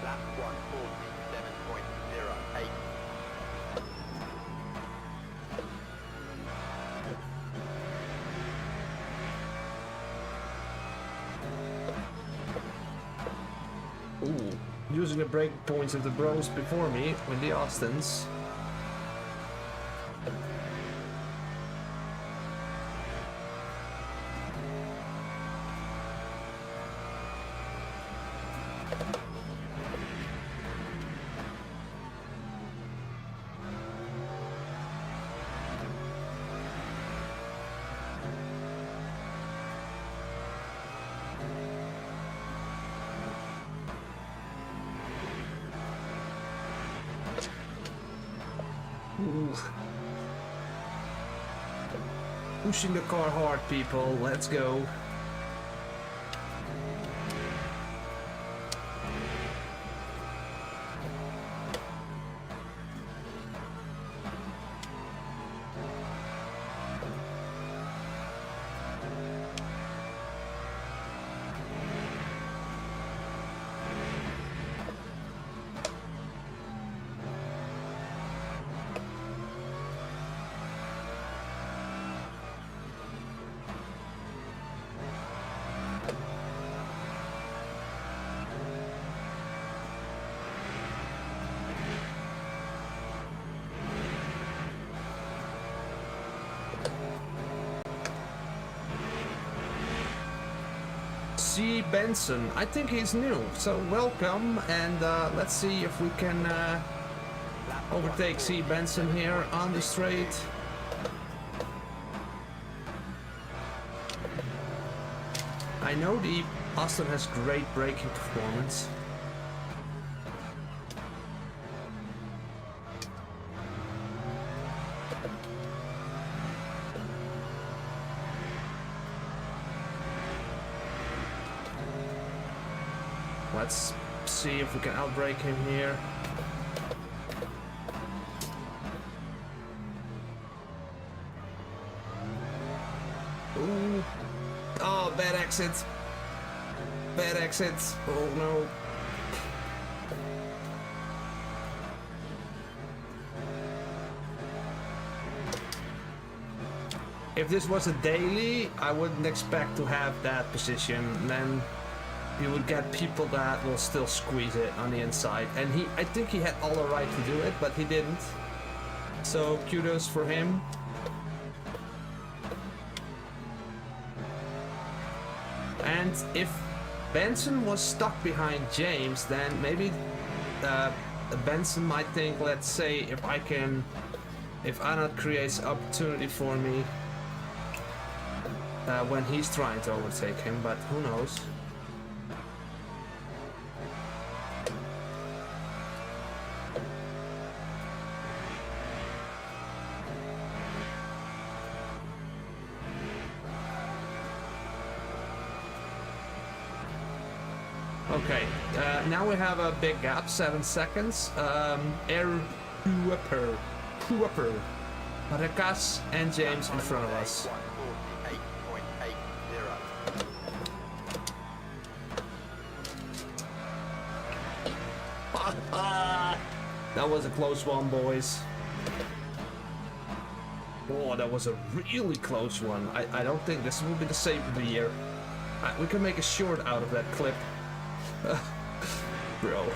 Lap 147.08. Ooh, using the break points of the bros before me with the Austins. Ooh. Pushing the car hard, people. Let's go. C. Benson, I think he's new, so welcome, and let's see if we can overtake C. Benson here on the straight. I know the Austin has great braking performance. Let's see if we can outbrake him here. Ooh. Oh, bad exit. Bad exit. Oh no. If this was a daily, I wouldn't expect to have that position. Then you would get people that will still squeeze it on the inside. And I think he had all the right to do it, but he didn't. So kudos for him. And if Benson was stuck behind James, then maybe Benson might think, let's say, if Arnout creates opportunity for me when he's trying to overtake him, but who knows. Okay, now we have a big gap, 7 seconds. Air Whooper, Recas and James in front of us. 148.80. That was a close one, boys. Oh, that was a really close one. I don't think this will be the same of the year. We can make a short out of that clip. Bro.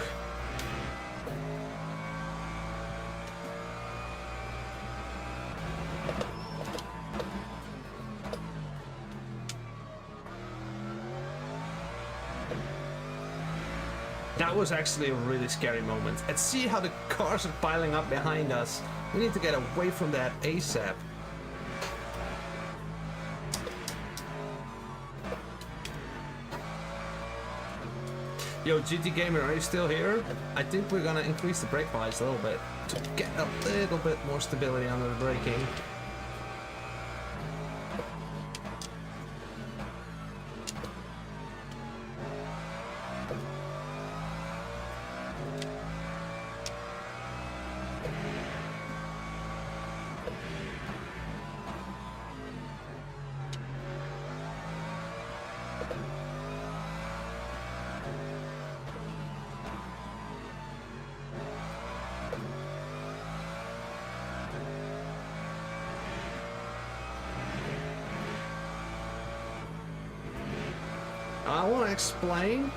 That was actually a really scary moment. And see how the cars are piling up behind us. We need to get away from that ASAP. Yo, GT Gamer, are you still here? I think we're gonna increase the brake bias a little bit to get a little bit more stability under the braking. I want to explain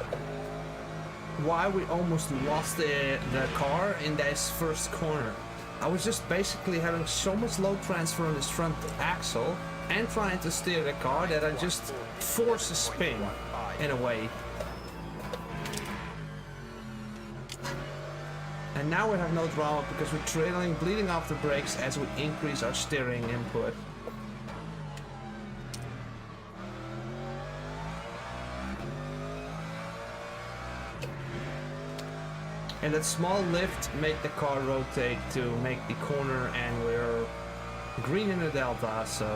why we almost lost the car in this first corner. I was just basically having so much load transfer on this front axle and trying to steer the car that I just forced a spin in a way. And now we have no drama because we're trailing, bleeding off the brakes as we increase our steering input. And that small lift make the car rotate to make the corner, and we're green in the delta, so...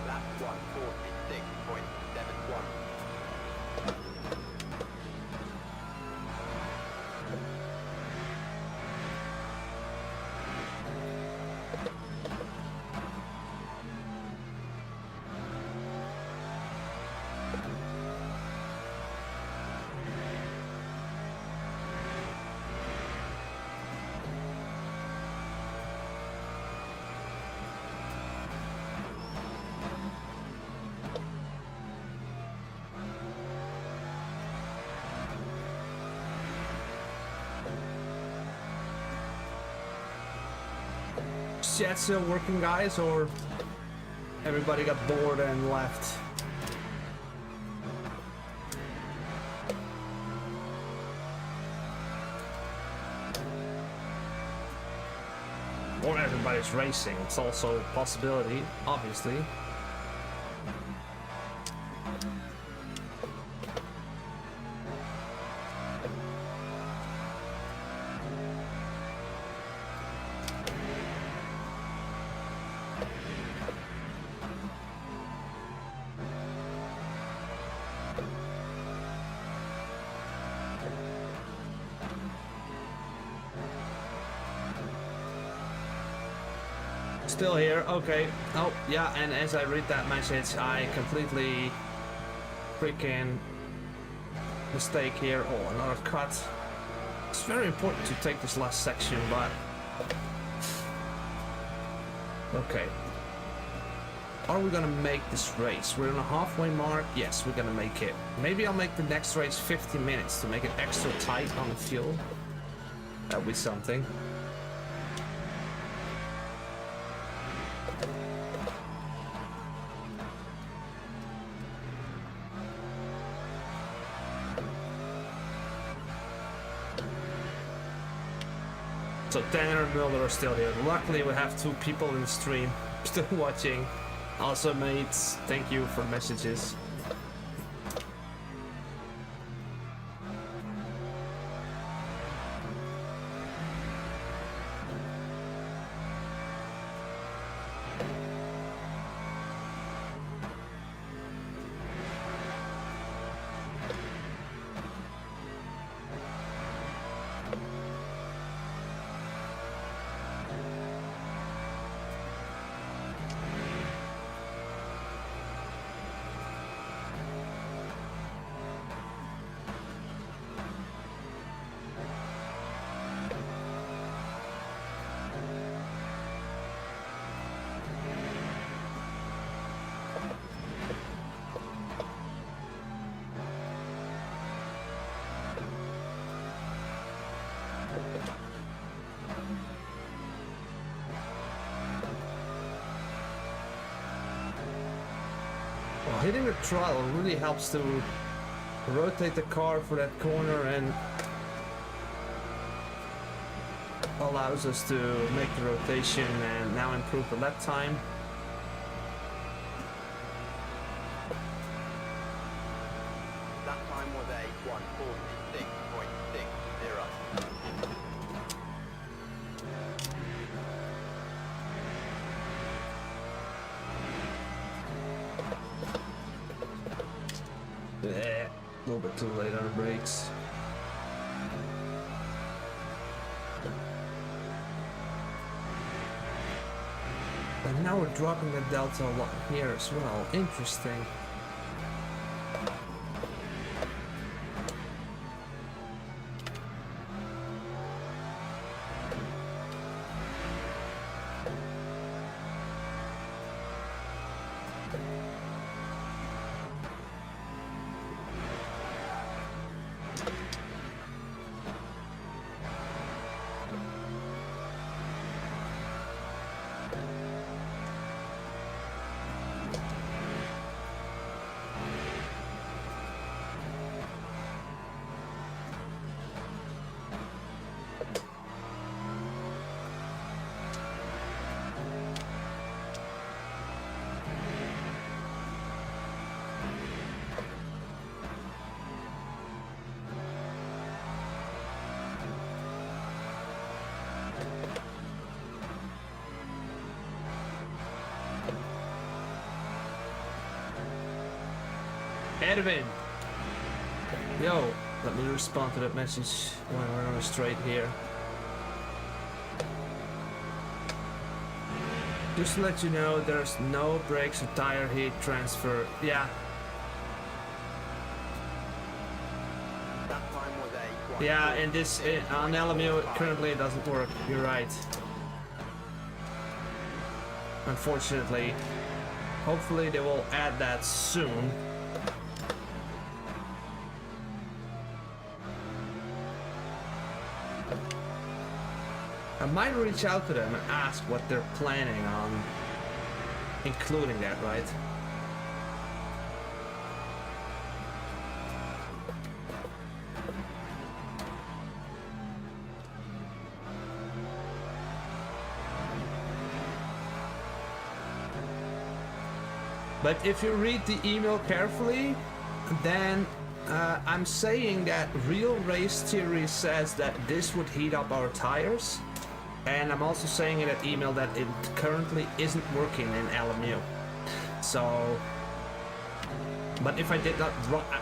Lap 146.71. Is chat still working, guys, or everybody got bored and left? Or everybody's racing. It's also a possibility, obviously. Still here, okay. Oh, yeah, and as I read that message, I completely freaking mistake here. Oh, another cut. It's very important to take this last section, but... Okay. Are we gonna make this race? We're on a halfway mark. Yes, we're gonna make it. Maybe I'll make the next race 50 minutes to make it extra tight on the fuel. That'll be something. So Tanner and Mulder are still here. Luckily we have 2 people in the stream still watching. Also mates, thank you for messages. Hitting the throttle really helps to rotate the car for that corner and allows us to make the rotation and now improve the lap time. That time was a 1:46.60. A little bit too late on the brakes. And now we're dropping the delta a lot here as well. Interesting. Edwin! Yo, let me respond to that message when we're on a straight here. Just to let you know, there's no brakes or tire heat transfer. Yeah. That time was a Yeah, and this on LMU currently it doesn't work. You're right. Unfortunately. Hopefully they will add that soon. I might reach out to them and ask what they're planning on including that, right? But if you read the email carefully, then I'm saying that real race theory says that this would heat up our tires. And I'm also saying in that email that it currently isn't working in LMU. So, but if I did not,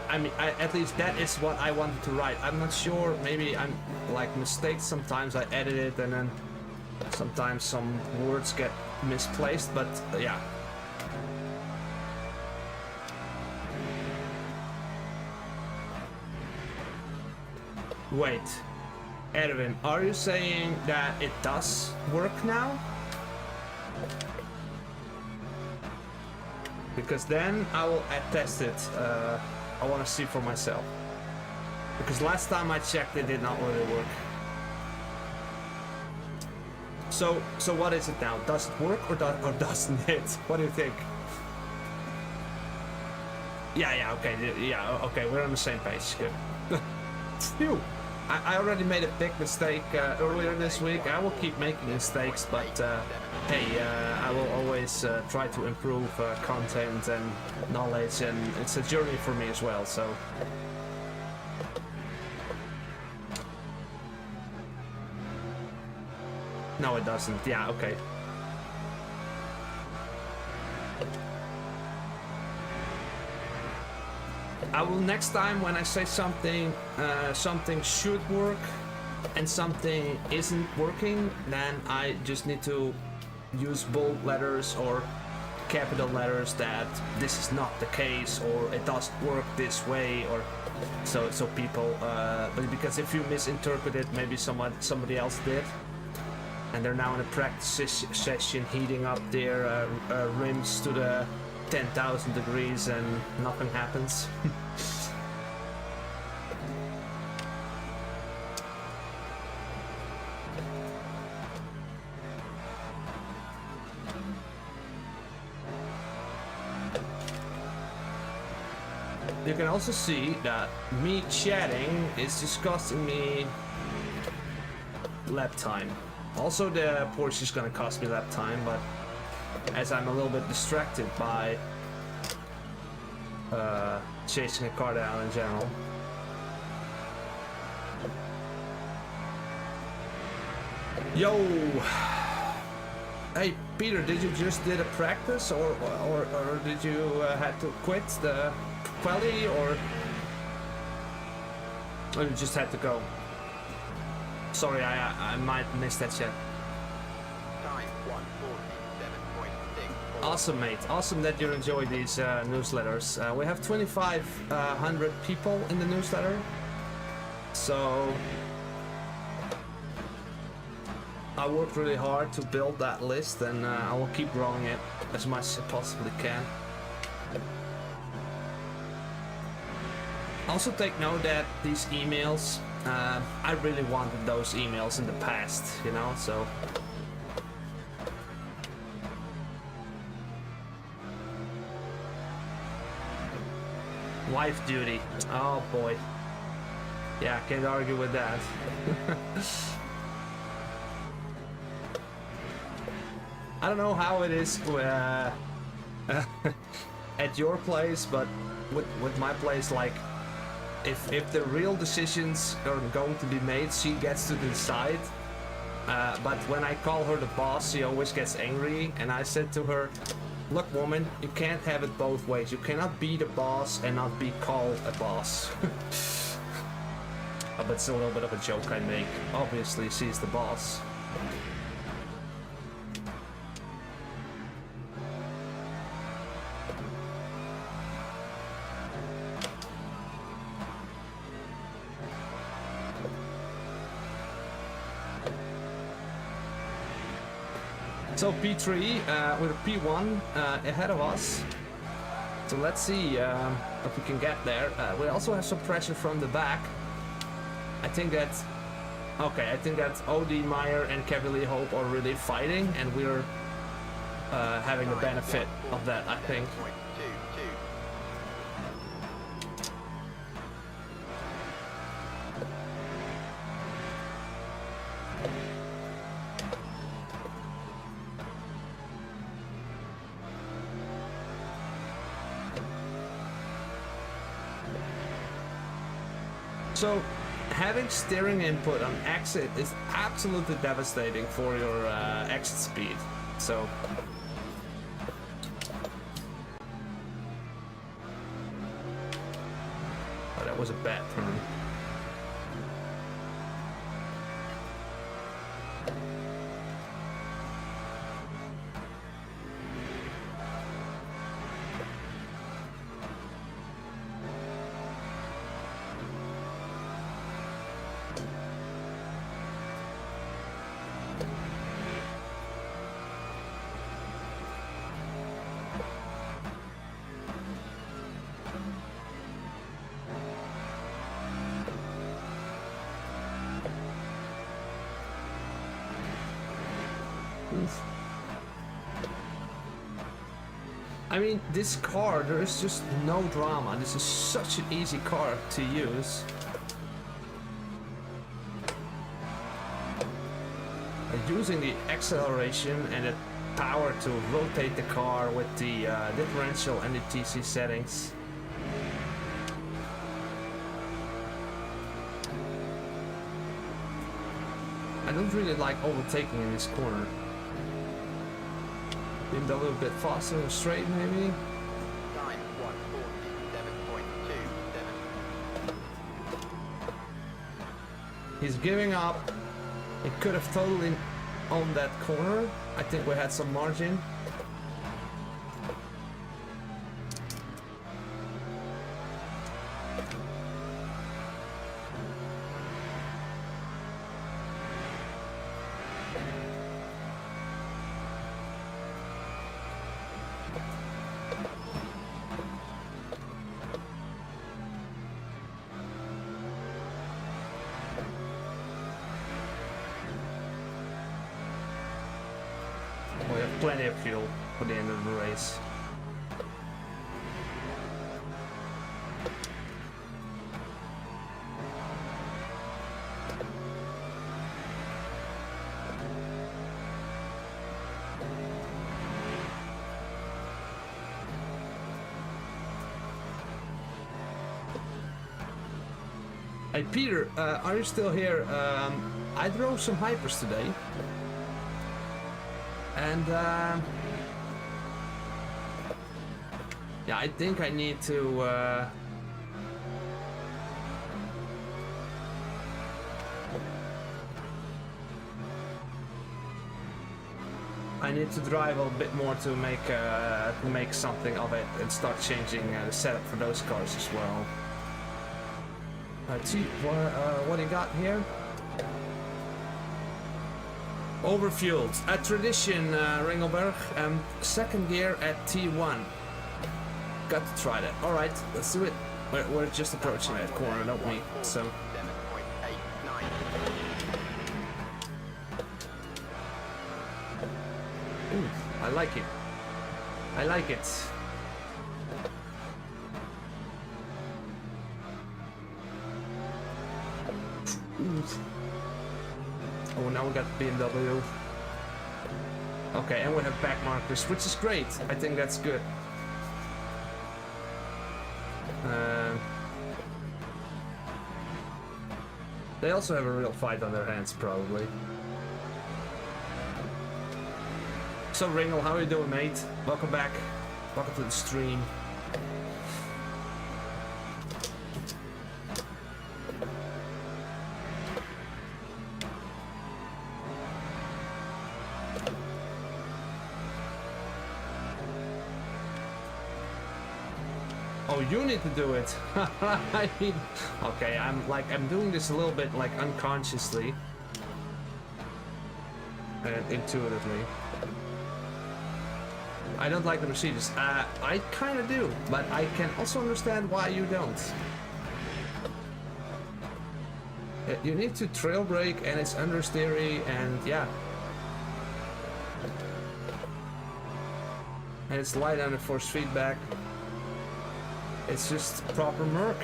I mean, at least that is what I wanted to write. I'm not sure, maybe I'm like mistakes. Sometimes I edit it and then sometimes some words get misplaced, but yeah. Wait, Edwin, are you saying that it does work now? Because then I will test it. I want to see for myself. Because last time I checked, it did not really work. So what is it now? Does it work or doesn't it? What do you think? Yeah, okay, we're on the same page. Good. Phew. I already made a big mistake earlier this week. I will keep making mistakes, but hey, I will always try to improve content and knowledge, and it's a journey for me as well, so. No, it doesn't. Yeah, okay. I will next time when I say something, something should work and something isn't working, then I just need to use bold letters or capital letters that this is not the case or it doesn't work this way, or so people. But because if you misinterpret it, maybe somebody else did, and they're now in a practice session heating up their rims to the 10,000 degrees and nothing happens. You can also see that me chatting is just costing me lap time. Also, the Porsche is gonna cost me lap time, but as I'm a little bit distracted by chasing a car down in general. Yo! Hey Peter, did you just did a practice or did you had to quit the quali, or you just had to go? Sorry, I might miss that yet. Time 1:47.6. Awesome, mate. Awesome that you enjoy these newsletters. We have 2,500 people in the newsletter. So I worked really hard to build that list, and I will keep growing it as much as I possibly can. Also take note that these emails, I really wanted those emails in the past, you know, so. Wife duty. Oh boy. Yeah, can't argue with that. I don't know how it is at your place, but with my place, like, if the real decisions are going to be made, she gets to decide. But when I call her the boss, she always gets angry, and I said to her, look woman, you can't have it both ways. You cannot be the boss and not be called a boss. But it's a little bit of a joke I make. Obviously, she's the boss. So P3 with a P1 ahead of us. So let's see if we can get there. We also have some pressure from the back. I think that Okay, I think that's OD Meyer and Kevin Hope are really fighting, and we're having the benefit of that, I think. So, having steering input on exit is absolutely devastating for your exit speed. So, oh, that was a bad turn. I mean, this car, there is just no drama. This is such an easy car to use. Using the acceleration and the power to rotate the car with the differential and the TC settings. I don't really like overtaking in this corner. Maybe a little bit faster and straight, maybe. Time 1:47.27. He's giving up. He could have totally owned that corner. I think we had some margin. We have plenty of fuel for the end of the race. Hey Peter, are you still here? I drove some hypers today. And yeah, I think I need to drive a bit more to make something of it and start changing the setup for those cars as well. What do you got here? Overfueled. A tradition, Ringelberg. Second gear at T1. Got to try that. Alright, let's do it. We're just approaching that corner, don't we? So. 7.89. Ooh, I like it. I like it. Ooh. Oh, now we got BMW. Okay, and we have back markers, which is great. I think that's good. They also have a real fight on their hands, probably. So, Ringel, how are you doing, mate? Welcome back. Welcome to the stream. Oh, you need to do it. I mean, okay, I'm doing this a little bit like unconsciously and intuitively. I don't like the Mercedes. I kind of do, but I can also understand why you don't. You need to trail brake and it's understeery and yeah. And it's light under force feedback. It's just proper Merc.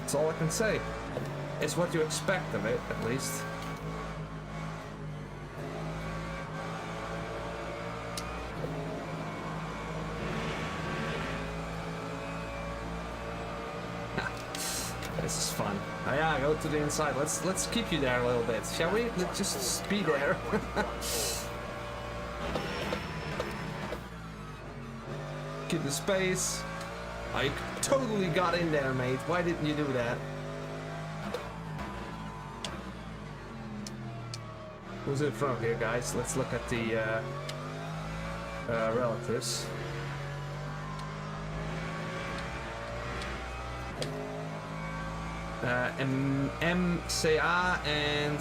That's all I can say. It's what you expect of it, at least. This is fun. Oh yeah, go to the inside. Let's keep you there a little bit, shall we? Let's just be there. Keep the space. I totally got in there, mate. Why didn't you do that? Who's in front here, guys? Let's look at the relatives. MCA and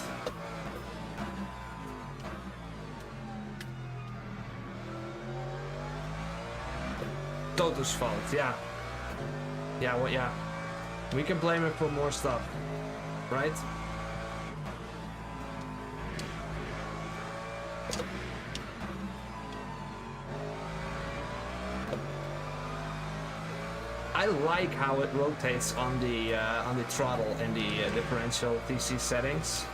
Toto's fault, yeah. Yeah, well, yeah. We can blame him for more stuff, right? I like how it rotates on the throttle and the differential TC settings,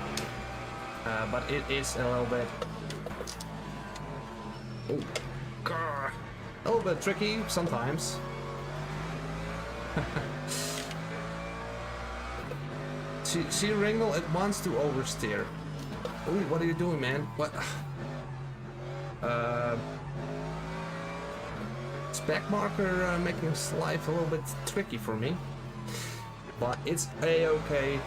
but it is a little bit, a little bit tricky sometimes. See Ringle, it wants to oversteer. Ooh, what are you doing, man? What? Spec marker making this life a little bit tricky for me, but it's a-okay.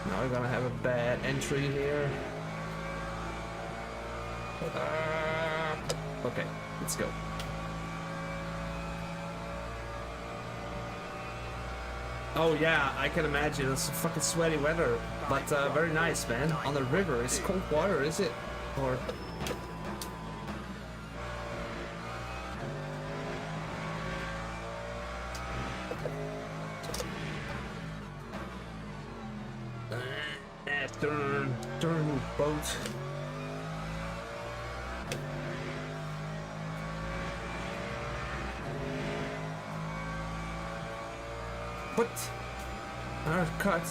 Now we're gonna have a bad entry here. Okay, let's go. Oh yeah, I can imagine. It's fucking sweaty weather, but very nice, man. On the river, it's cold water, is it? Or turn boat. What? Cut.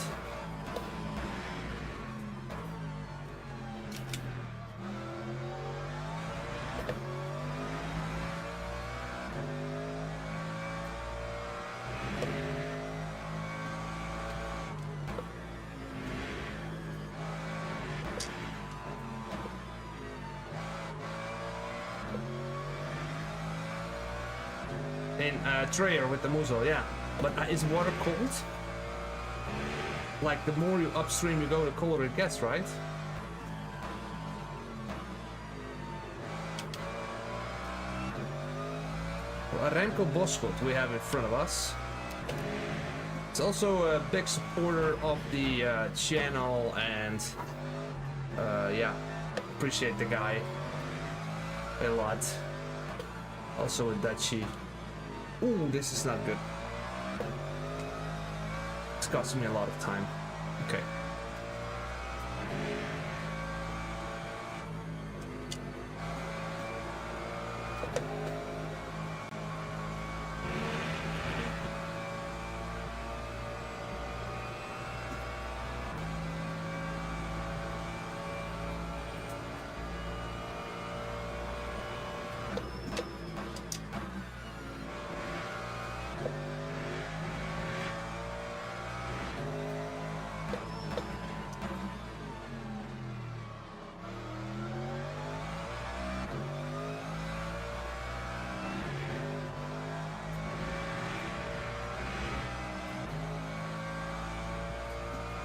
In Trayer with the muzzle, yeah. But is water cold? Like, the more you upstream you go, the colder it gets, right? Well, Remco Boschot we have in front of us. He's also a big supporter of the channel, and yeah, appreciate the guy a lot. Also a Dutchie. Ooh, this is not good. It's costing me a lot of time. Okay.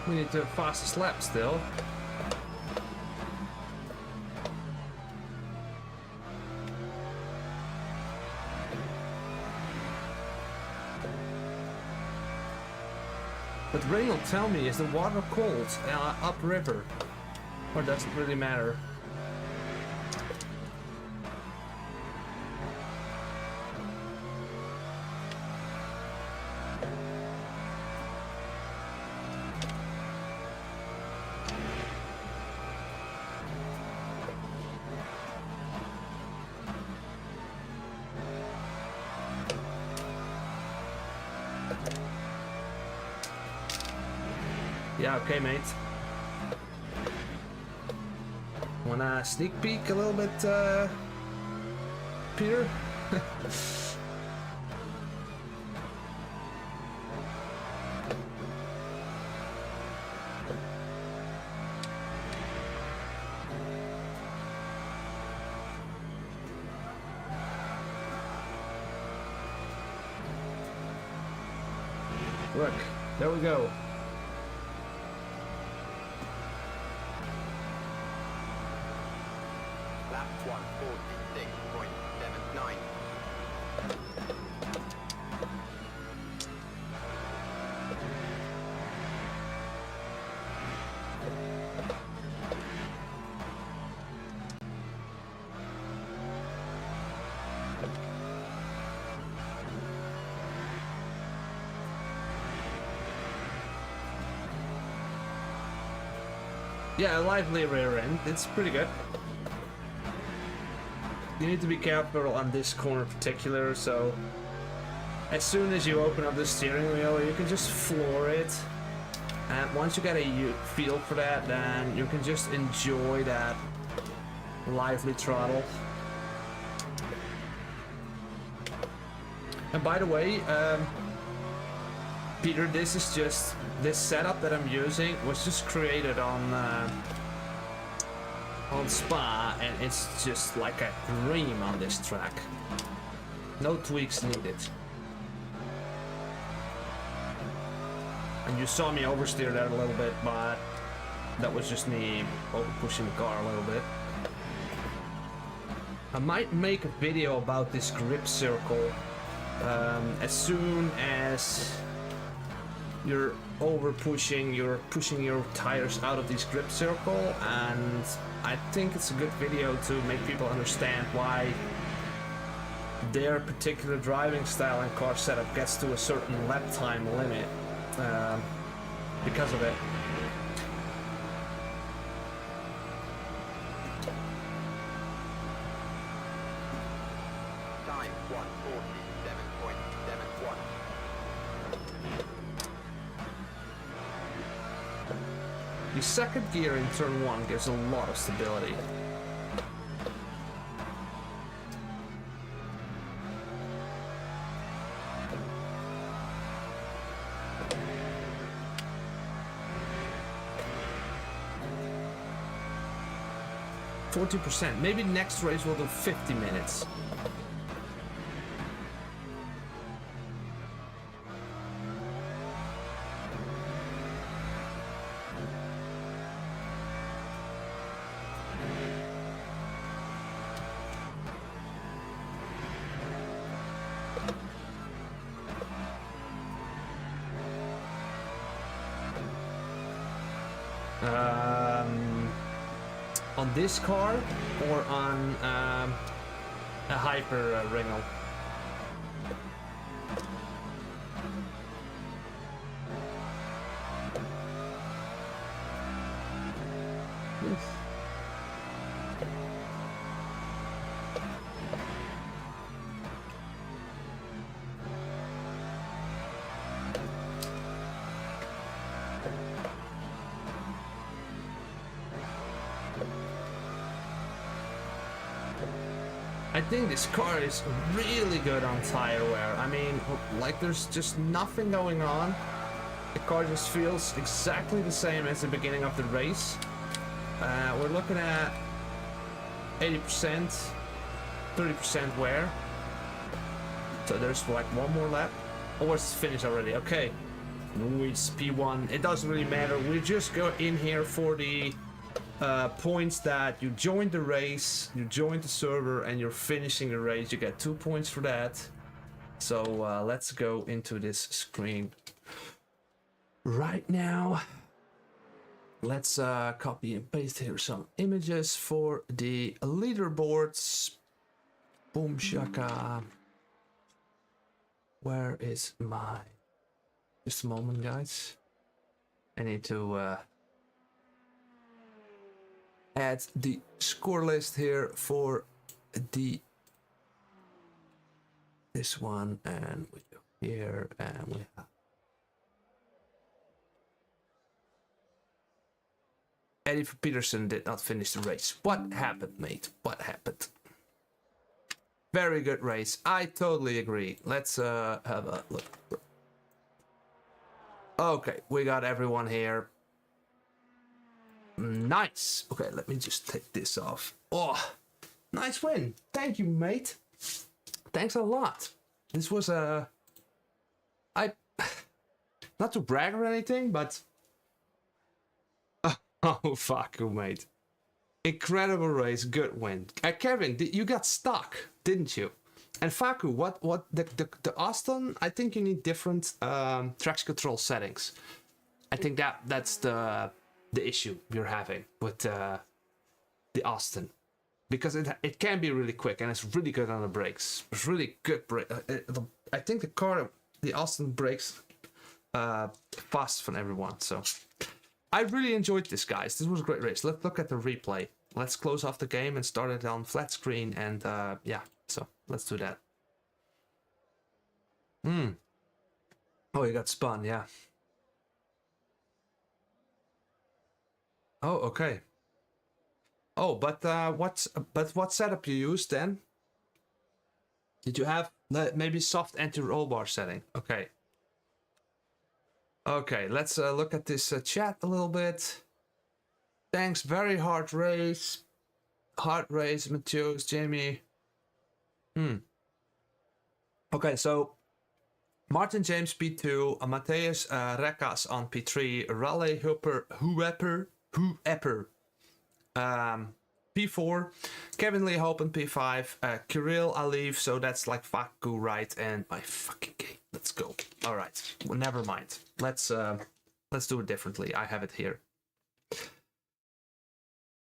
We need to fastest lap still. But Ray will tell me, is the water cold upriver? Or does it really matter? Yeah, okay, mate. Wanna sneak peek a little bit, Peter? Look, there we go. Lap 146.79. Yeah, a lively rear end. It's pretty good. You need to be careful on this corner in particular, so as soon as you open up the steering wheel, you can just floor it. And once you get a feel for that, then you can just enjoy that lively throttle. And by the way, Peter, this setup that I'm using was just created on Spa, and it's just like a dream on this track. No tweaks needed. And you saw me oversteer that a little bit, but that was just me over pushing the car a little bit. I might make a video about this grip circle as soon as you're pushing your tires out of this grip circle, and I think it's a good video to make people understand why their particular driving style and car setup gets to a certain lap time limit because of it. Time 147.71. The second gear in turn 1 gives a lot of stability. %. Maybe next race we'll do 50 minutes. On this car or on a hyper Ringo? I think this car is really good on tire wear. I mean, like there's just nothing going on. The car just feels exactly the same as the beginning of the race. We're looking at 80%, 30% wear. So there's like one more lap. Oh, it's finished already. Okay. It's P1. It doesn't really matter. We just go in here for the points that you joined the race, you joined the server, and you're finishing the race. You get 2 points for that. So let's go into this screen right now. Let's copy and paste here some images for the leaderboards. Boom shaka. Where is my... Just a moment, guys. I need to add the score list here for this one, and we go here, and we have Eddie Peterson did not finish the race. What happened, mate? What happened? Very good race. I totally agree. Let's have a look. Okay, we got everyone here. Nice. Okay, let me just take this off. Oh, nice win. Thank you, mate. Thanks a lot. This was a... not to brag or anything, but... Oh, fuck you, mate. Incredible race, good win. Kevin, you got stuck, didn't you? And Faku, what the Austin? I think you need different traction control settings. I think that's the issue you're having with the Austin, because it can be really quick and it's really good on the brakes. It's really good brake. I think the Austin brakes fast from everyone. So I really enjoyed this, guys. This was a great race. Let's look at the replay. Let's close off the game and start it on flat screen. And yeah, so let's do that. Oh, you got spun, yeah. Oh, okay. Oh, but what setup you used then? Did you have maybe soft anti-roll bar setting? Okay. Okay, let's look at this chat a little bit. Thanks, very hard race. Hard race, Matheus, Jamie. Okay, so Martin James P2, Matheus Rekas on P3, Raleigh Whoever P4, Kevin Lee Hope on P5, Kirill Aliv, so that's like Faku, right? And my fucking game. Let's go. All right, well, never mind. Let's do it differently. I have it here.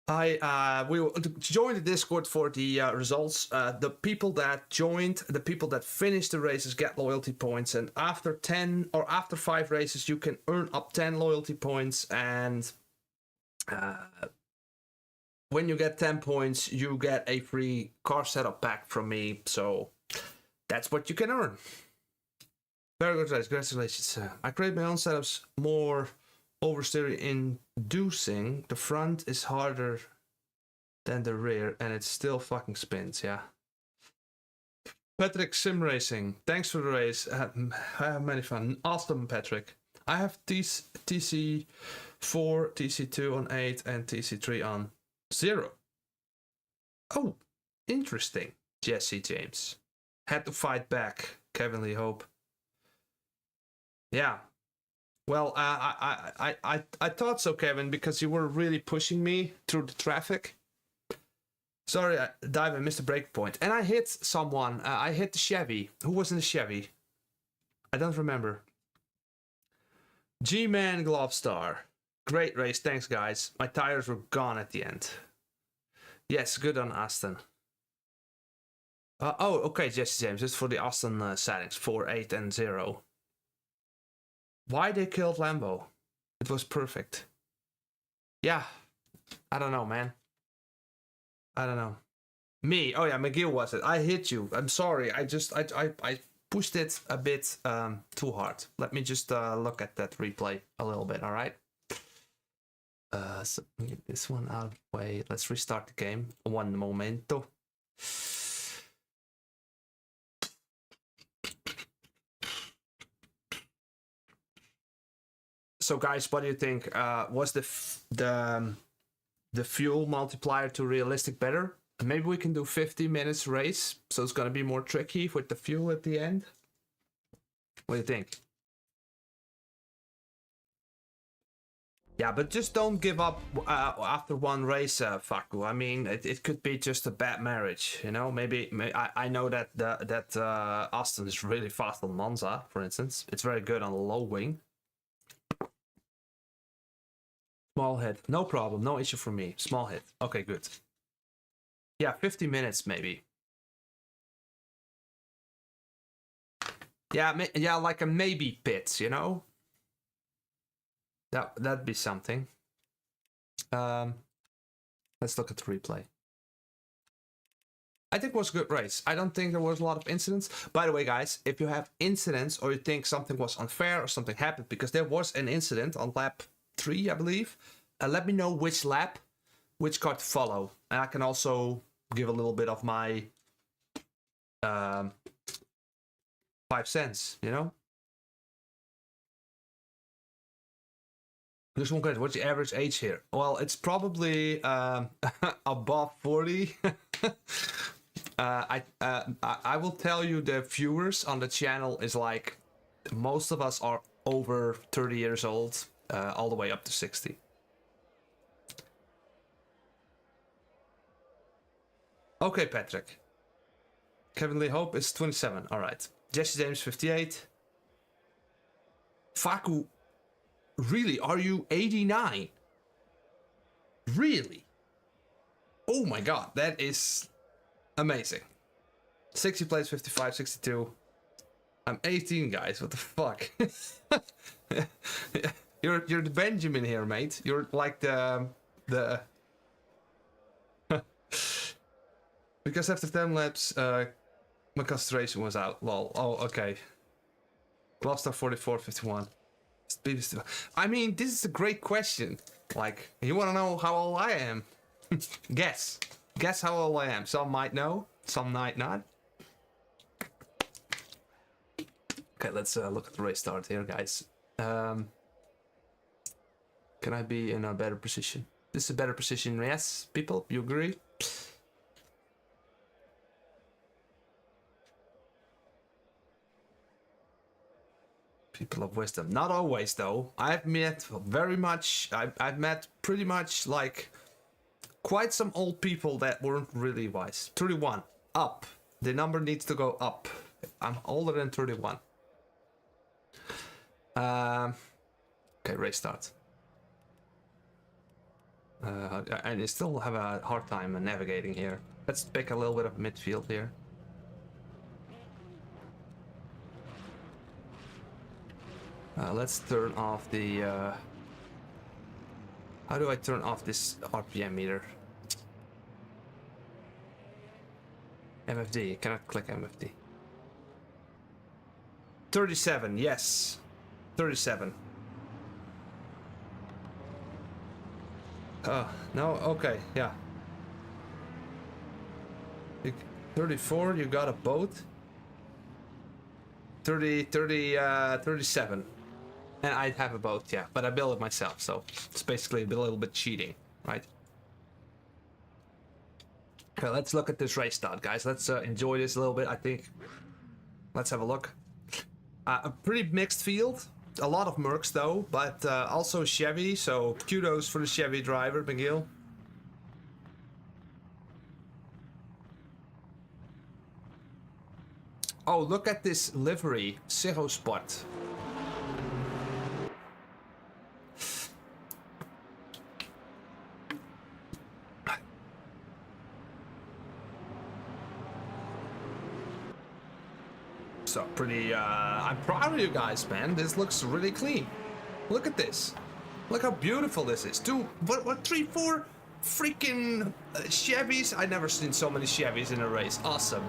We will join the Discord for the results. The people that joined, the people that finished the races get loyalty points, and after 10 or after 5 races, you can earn up 10 loyalty points. And when you get 10 points, you get a free car setup pack from me. So that's what you can earn. Very good race, congratulations. I create my own setups more oversteer inducing. The front is harder than the rear and it still fucking spins, yeah. Patrick Simracing, thanks for the race. I have many fun. Awesome, Patrick. I have TC4, TC2 on 8 and TC3 on 0. Oh, interesting. Jesse James. Had to fight back. Kevin Lee Hope. Yeah. Well, I thought so, Kevin, because you were really pushing me through the traffic. Sorry, Dive, I missed a break point. And I hit someone. I hit the Chevy. Who was in the Chevy? I don't remember. G-Man Globstar. Great race. Thanks, guys. My tires were gone at the end. Yes, good on Aston. Oh, okay, Jesse James. It's for the Aston settings. 4, 8, and 0. Why they killed Lambo? It was perfect. Yeah. I don't know, man. I don't know. Me. Oh yeah, McGill was it. I hit you. I'm sorry. I pushed it a bit too hard. Let me just look at that replay a little bit, all right? So get this one out of the way. Let's restart the game. One momento. So guys, what do you think? Was the fuel multiplier to realistic better? Maybe we can do 50 minutes race, so it's gonna be more tricky with the fuel at the end. What do you think? Yeah, but just don't give up after one race, Faku. I mean, it could be just a bad marriage, you know. Maybe I know that Austin is really fast on Monza, for instance. It's very good on the low wing. Small hit, no problem, no issue for me. Small hit, okay, good. Yeah, 50 minutes maybe. Yeah, like a maybe pit, you know. That'd be something. Let's look at the replay. I think it was a good race. I don't think there was a lot of incidents. By the way, guys, if you have incidents or you think something was unfair or something happened, because there was an incident on lap 3, I believe. let me know which lap, which car to follow. And I can also give a little bit of my 5 cents, you know? Just one question, what's the average age here? Well, it's probably above 40. I will tell you the viewers on the channel is like, most of us are over 30 years old, all the way up to 60. Okay, Patrick. Kevin Lee Hope is 27. All right. Jesse James 58. Faku, really? Are you 89? Really? Oh my god, that is amazing. 60 plays, 55, 62. I'm 18, guys. What the fuck? You're the Benjamin here, mate. You're like the because after 10 laps, my concentration was out. Lol. Oh, okay. Gloucester 44, 51. I mean, this is a great question. Like, you want to know how old I am? Guess. Guess how old I am. Some might know, some might not. Okay, let's look at the race start here, guys. Can I be in a better position? This is a better position, yes, people? You agree? People of wisdom. Not always, though. I've met very much... I've met pretty much, like, quite some old people that weren't really wise. 31. Up. The number needs to go up. I'm older than 31. Okay, race start. I still have a hard time navigating here. Let's pick a little bit of midfield here. Let's turn off the... How do I turn off this RPM meter? MFD, cannot click MFD. 37, yes. 37. No, okay, yeah. 34, you got a boat. 37. And I have a boat, yeah, but I built it myself, so it's basically a little bit cheating, right? Okay, let's look at this race start, guys. Let's enjoy this a little bit, I think. Let's have a look. A pretty mixed field. A lot of Mercs, though, but also Chevy, so kudos for the Chevy driver, McGill. Oh, look at this livery, Zero Spot. So pretty, I'm proud of you guys, man. This looks really clean. Look at this. Look how beautiful this is. What 3-4 freaking Chevys? I've never seen so many Chevys in a race. Awesome.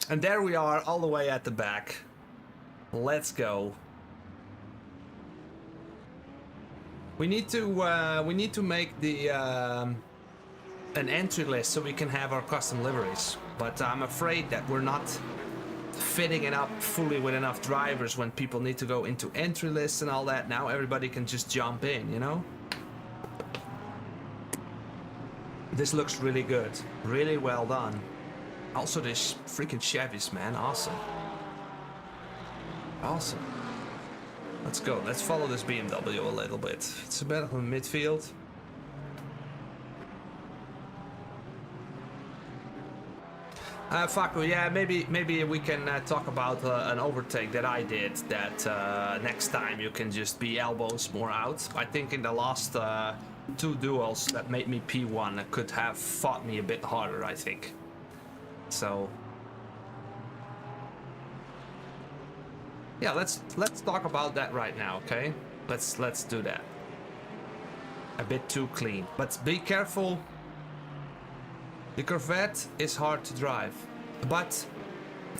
And there we are, all the way at the back. Let's go. We need to make the an entry list so we can have our custom liveries. But I'm afraid that we're not fitting it up fully with enough drivers when people need to go into entry lists and all that. Now everybody can just jump in, you know? This looks really good. Really well done. Also, this freaking Chevys, man. Awesome. Awesome. Let's go. Let's follow this BMW a little bit. It's a bit of a midfield. Faku, yeah, maybe we can talk about an overtake that I did. That next time you can just be elbows more out. I think in the last two duels that made me P1 could have fought me a bit harder, I think. So yeah, let's talk about that right now, okay? Let's do that. A bit too clean, but be careful. The Corvette is hard to drive, but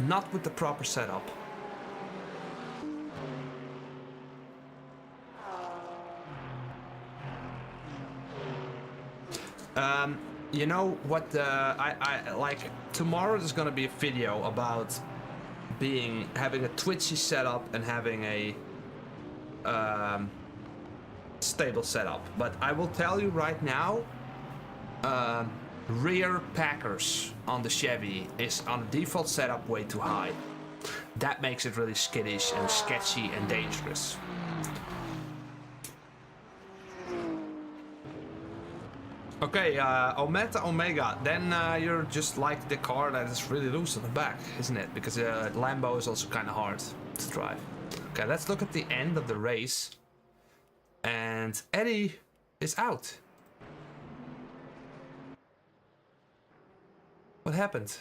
not with the proper setup. You know what? I like tomorrow. There's gonna be a video about having a twitchy setup and having a stable setup. But I will tell you right now, rear packers on the Chevy is on the default setup way too high. That makes it really skittish and sketchy and dangerous. Okay, Omega, then you're just like the car that is really loose on the back, isn't it? Because Lambo is also kind of hard to drive. Okay, let's look at the end of the race. And Eddie is out. What happened?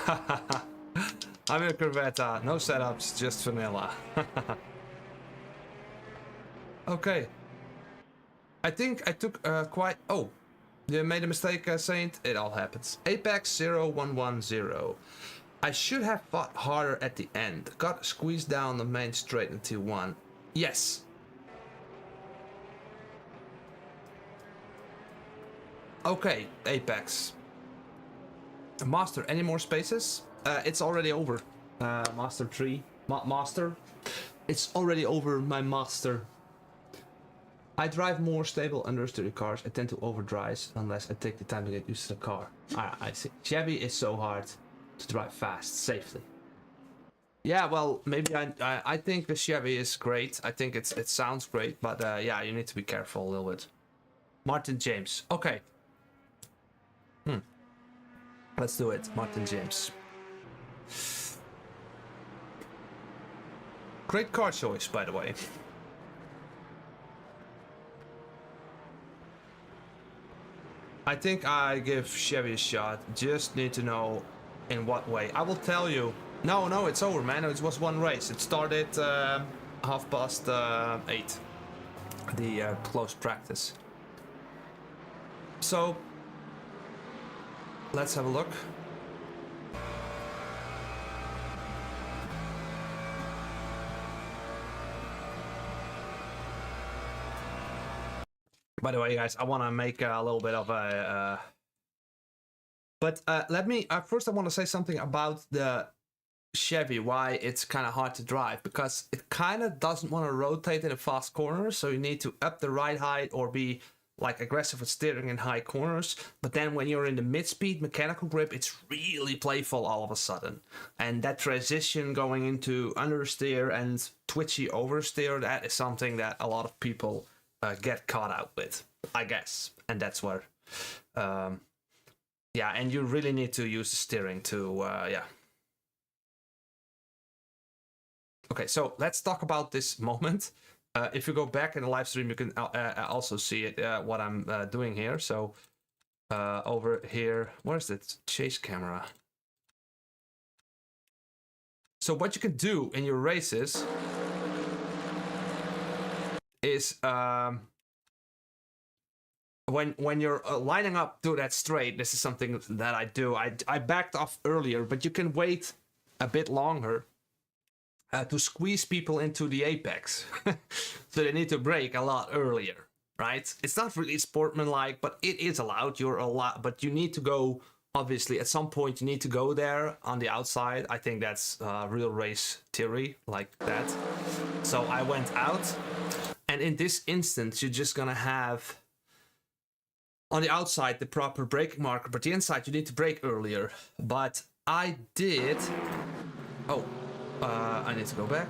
I'm in Corvetta, no setups, just vanilla. Okay. I think I took quite... Oh, you made a mistake, Saint. It all happens. Apex 0110. I should have fought harder at the end. Got squeezed down the main straight in T1. Yes. Okay, Apex. Master, any more spaces? It's already over. Master 3. Master. It's already over, my master. I drive more stable understeer cars. I tend to overdrive unless I take the time to get used to the car. I see. Chevy is so hard to drive fast, safely. Yeah, well, maybe I think the Chevy is great. I think it sounds great, but yeah, you need to be careful a little bit. Martin James. Okay. Let's do it, Martin James. Great car choice, by the way. I think I give Chevy a shot. Just need to know in what way. I will tell you. No, it's over, man. It was one race. It started 8:30. The close practice. So let's have a look. By the way, guys, I want to make a little bit of a... But let me... first, I want to say something about the Chevy, why it's kind of hard to drive. Because it kind of doesn't want to rotate in a fast corner, so you need to up the ride height or be like aggressive with steering in high corners. But then when you're in the mid-speed mechanical grip, it's really playful all of a sudden. And that transition going into understeer and twitchy oversteer, that is something that a lot of people... get caught out with, I guess, and that's where, yeah, and you really need to use the steering to, yeah. Okay, so let's talk about this moment. If you go back in the live stream, you can also see it, what I'm doing here. So over here, where's the chase camera? So what you can do in your races is when you're lining up to that straight, this is something that I do. I backed off earlier, but you can wait a bit longer to squeeze people into the apex. So they need to brake a lot earlier, right? It's not really sportsmanlike, but it is allowed. You're allowed, but you need to go. Obviously, at some point, you need to go there on the outside. I think that's real race theory, like that. So I went out. And in this instance, you're just gonna have on the outside the proper braking marker, but the inside you need to brake earlier. But I did. Oh, I need to go back.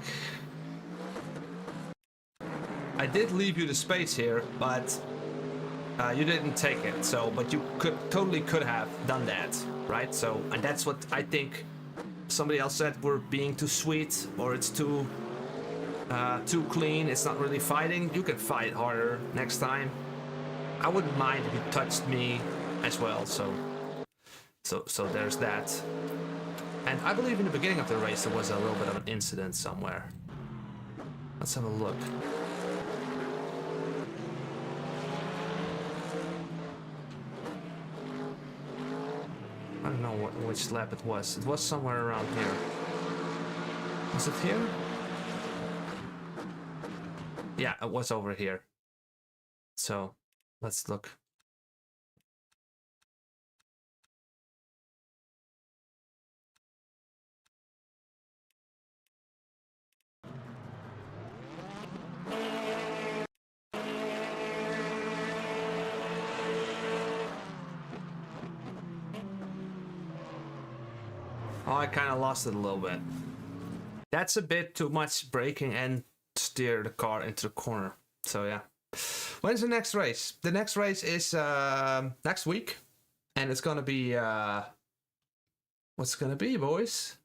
I did leave you the space here, but you didn't take it. So, but you totally could have done that, right? So, and that's what I think. Somebody else said we're being too sweet, or it's too clean, it's not really fighting. You can fight harder next time. I wouldn't mind if you touched me as well, so there's that. And I believe in the beginning of the race there was a little bit of an incident somewhere. Let's have a look. I don't know which lap it was. It was somewhere around here. Was it here? Yeah, it was over here. So let's look. Oh, I kind of lost it a little bit. That's a bit too much braking and steer the car into the corner. So yeah. When's the next race? The next race is next week. And it's gonna be what's it gonna be, boys?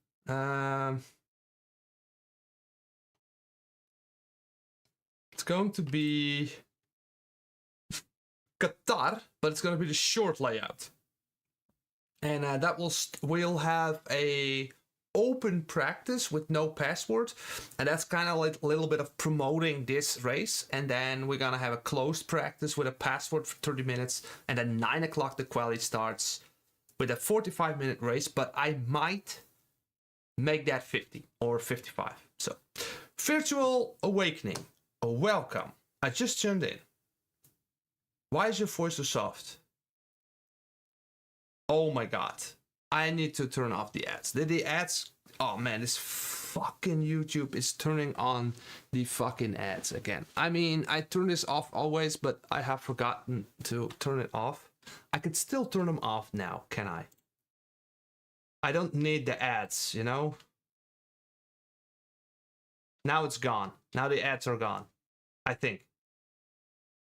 It's going to be Qatar, but it's gonna be the short layout. And that we'll have a open practice with no password, and that's kind of like a little bit of promoting this race. And then we're gonna have a closed practice with a password for 30 minutes, and then 9 o'clock the quali starts with a 45-minute race. But I might make that 50 or 55. So virtual awakening, welcome. I just tuned in. Why is your voice so soft? Oh my god. I need to turn off the ads. The ads... Oh man, this fucking YouTube is turning on the fucking ads again. I mean, I turn this off always, but I have forgotten to turn it off. I could still turn them off now, can I? I don't need the ads, you know? Now it's gone. Now the ads are gone. I think.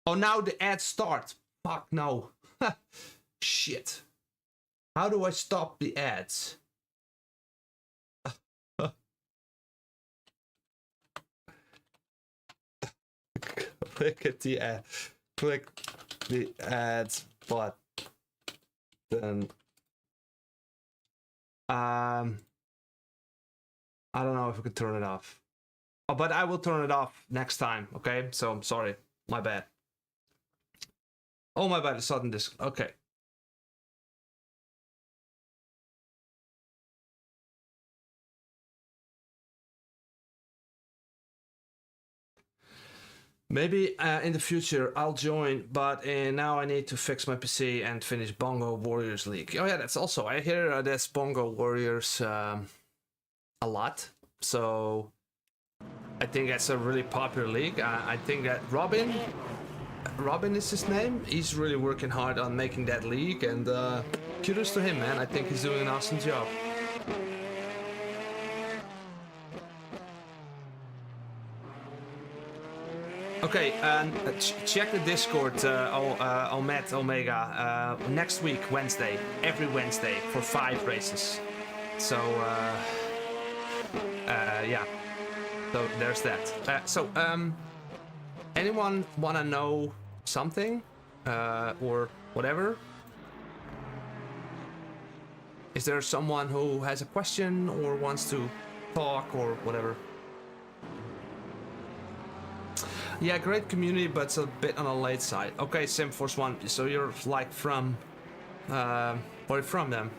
Oh, now the ads start. Fuck no. Shit. How do I stop the ads? Click at the ad. Click the ads button. I don't know if we could turn it off. Oh, but I will turn it off next time. Okay, so I'm sorry. My bad. Oh my bad. A sudden disc. Okay. Maybe in the future I'll join, but now I need to fix my PC and finish Bongo Warriors League. Oh yeah, that's also, I hear that's Bongo Warriors a lot. So I think that's a really popular league. I think that Robin is his name. He's really working hard on making that league, and kudos to him, man. I think he's doing an awesome job. Okay, check the Discord, Omet Omega, next week, Wednesday, every Wednesday, for 5 races. So, yeah, so there's that. Anyone want to know something, or whatever? Is there someone who has a question, or wants to talk, or whatever? Yeah, great community, but it's a bit on the late side. Okay, SimForce1, so you're like from... where are you from then?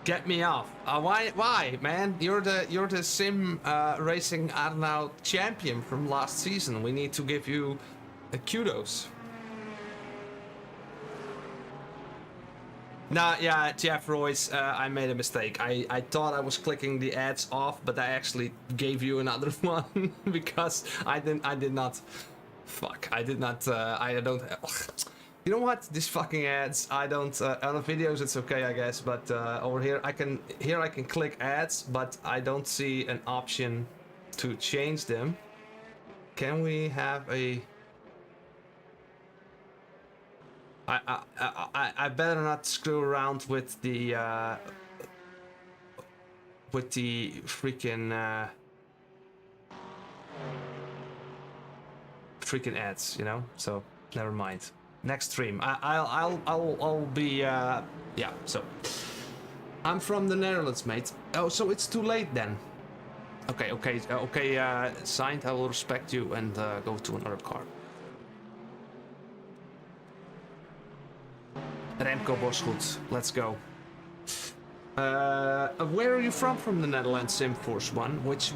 Get me off. Why, man? You're the Simracing Arnout champion from last season. We need to give you kudos. Nah, yeah, Jeff Royce, I made a mistake. I thought I was clicking the ads off, but I actually gave you another one because I did not. Fuck, I did not. I don't. You know what? These fucking ads. I don't. On the videos, it's okay, I guess, but over here, I can click ads, but I don't see an option to change them. Can we have a? I better not screw around with the freaking ads, you know. So never mind. Next stream, I'll be yeah. So I'm from the Netherlands, mate. Oh, so it's too late then. Okay. Signed. I will respect you and go to another car. Remco Bosgoed, let's go. Where are you from the Netherlands, Simforce One? Which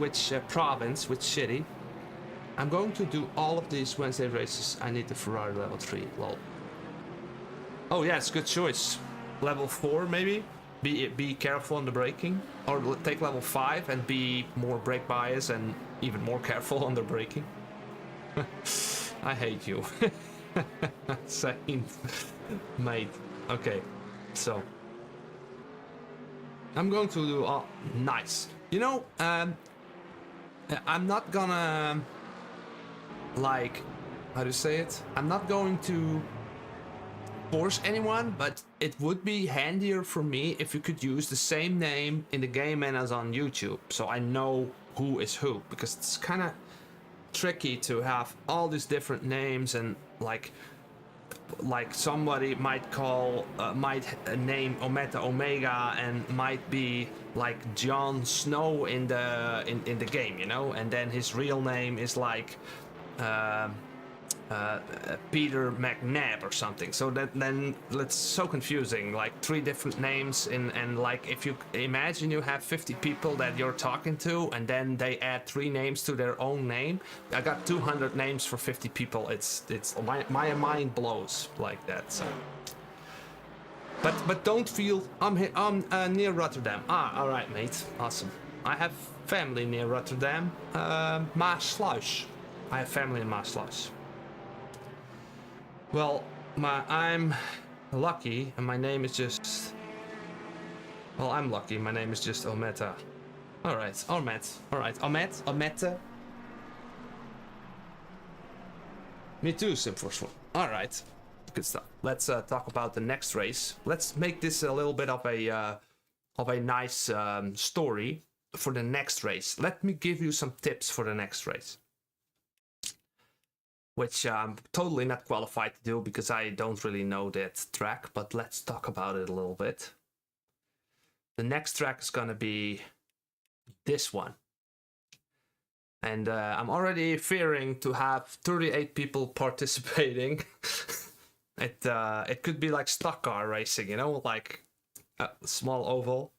province? Which city? I'm going to do all of these Wednesday races. I need the Ferrari level 3. Lol. Oh yeah, it's a good choice. Level 4 maybe. Be careful on the braking, or take level 5 and be more brake bias and even more careful on the braking. I hate you. Same, mate. Okay, so I'm going to do nice. You know, I'm not gonna like, how do you say it? I'm not going to force anyone, but it would be handier for me if you could use the same name in the game and as on YouTube, so I know who is who, because it's kind of tricky to have all these different names, and like somebody might call might name Ometa Omega and might be like Jon Snow in the game, you know, and then his real name is like Peter McNabb or something. So then it's so confusing, like 3 different names and like if you imagine you have 50 people that you're talking to and then they add 3 names to their own name. I got 200 names for 50 people. It's my mind blows like that. So but don't feel I'm near Rotterdam. All right, mate. Awesome. I have family near Rotterdam. Maasluis. I have family in Maasluis. Well, I'm lucky, and my name is just... Well, I'm lucky. My name is just Ometa. All right, Omet. All right, Ometa. Me too, Simforce. All right, good stuff. Let's talk about the next race. Let's make this a little bit of a nice story for the next race. Let me give you some tips for the next race, which I'm totally not qualified to do because I don't really know that track, but let's talk about it a little bit. The next track is gonna be this one. And I'm already fearing to have 38 people participating. It could be like stock car racing, you know, like a small oval.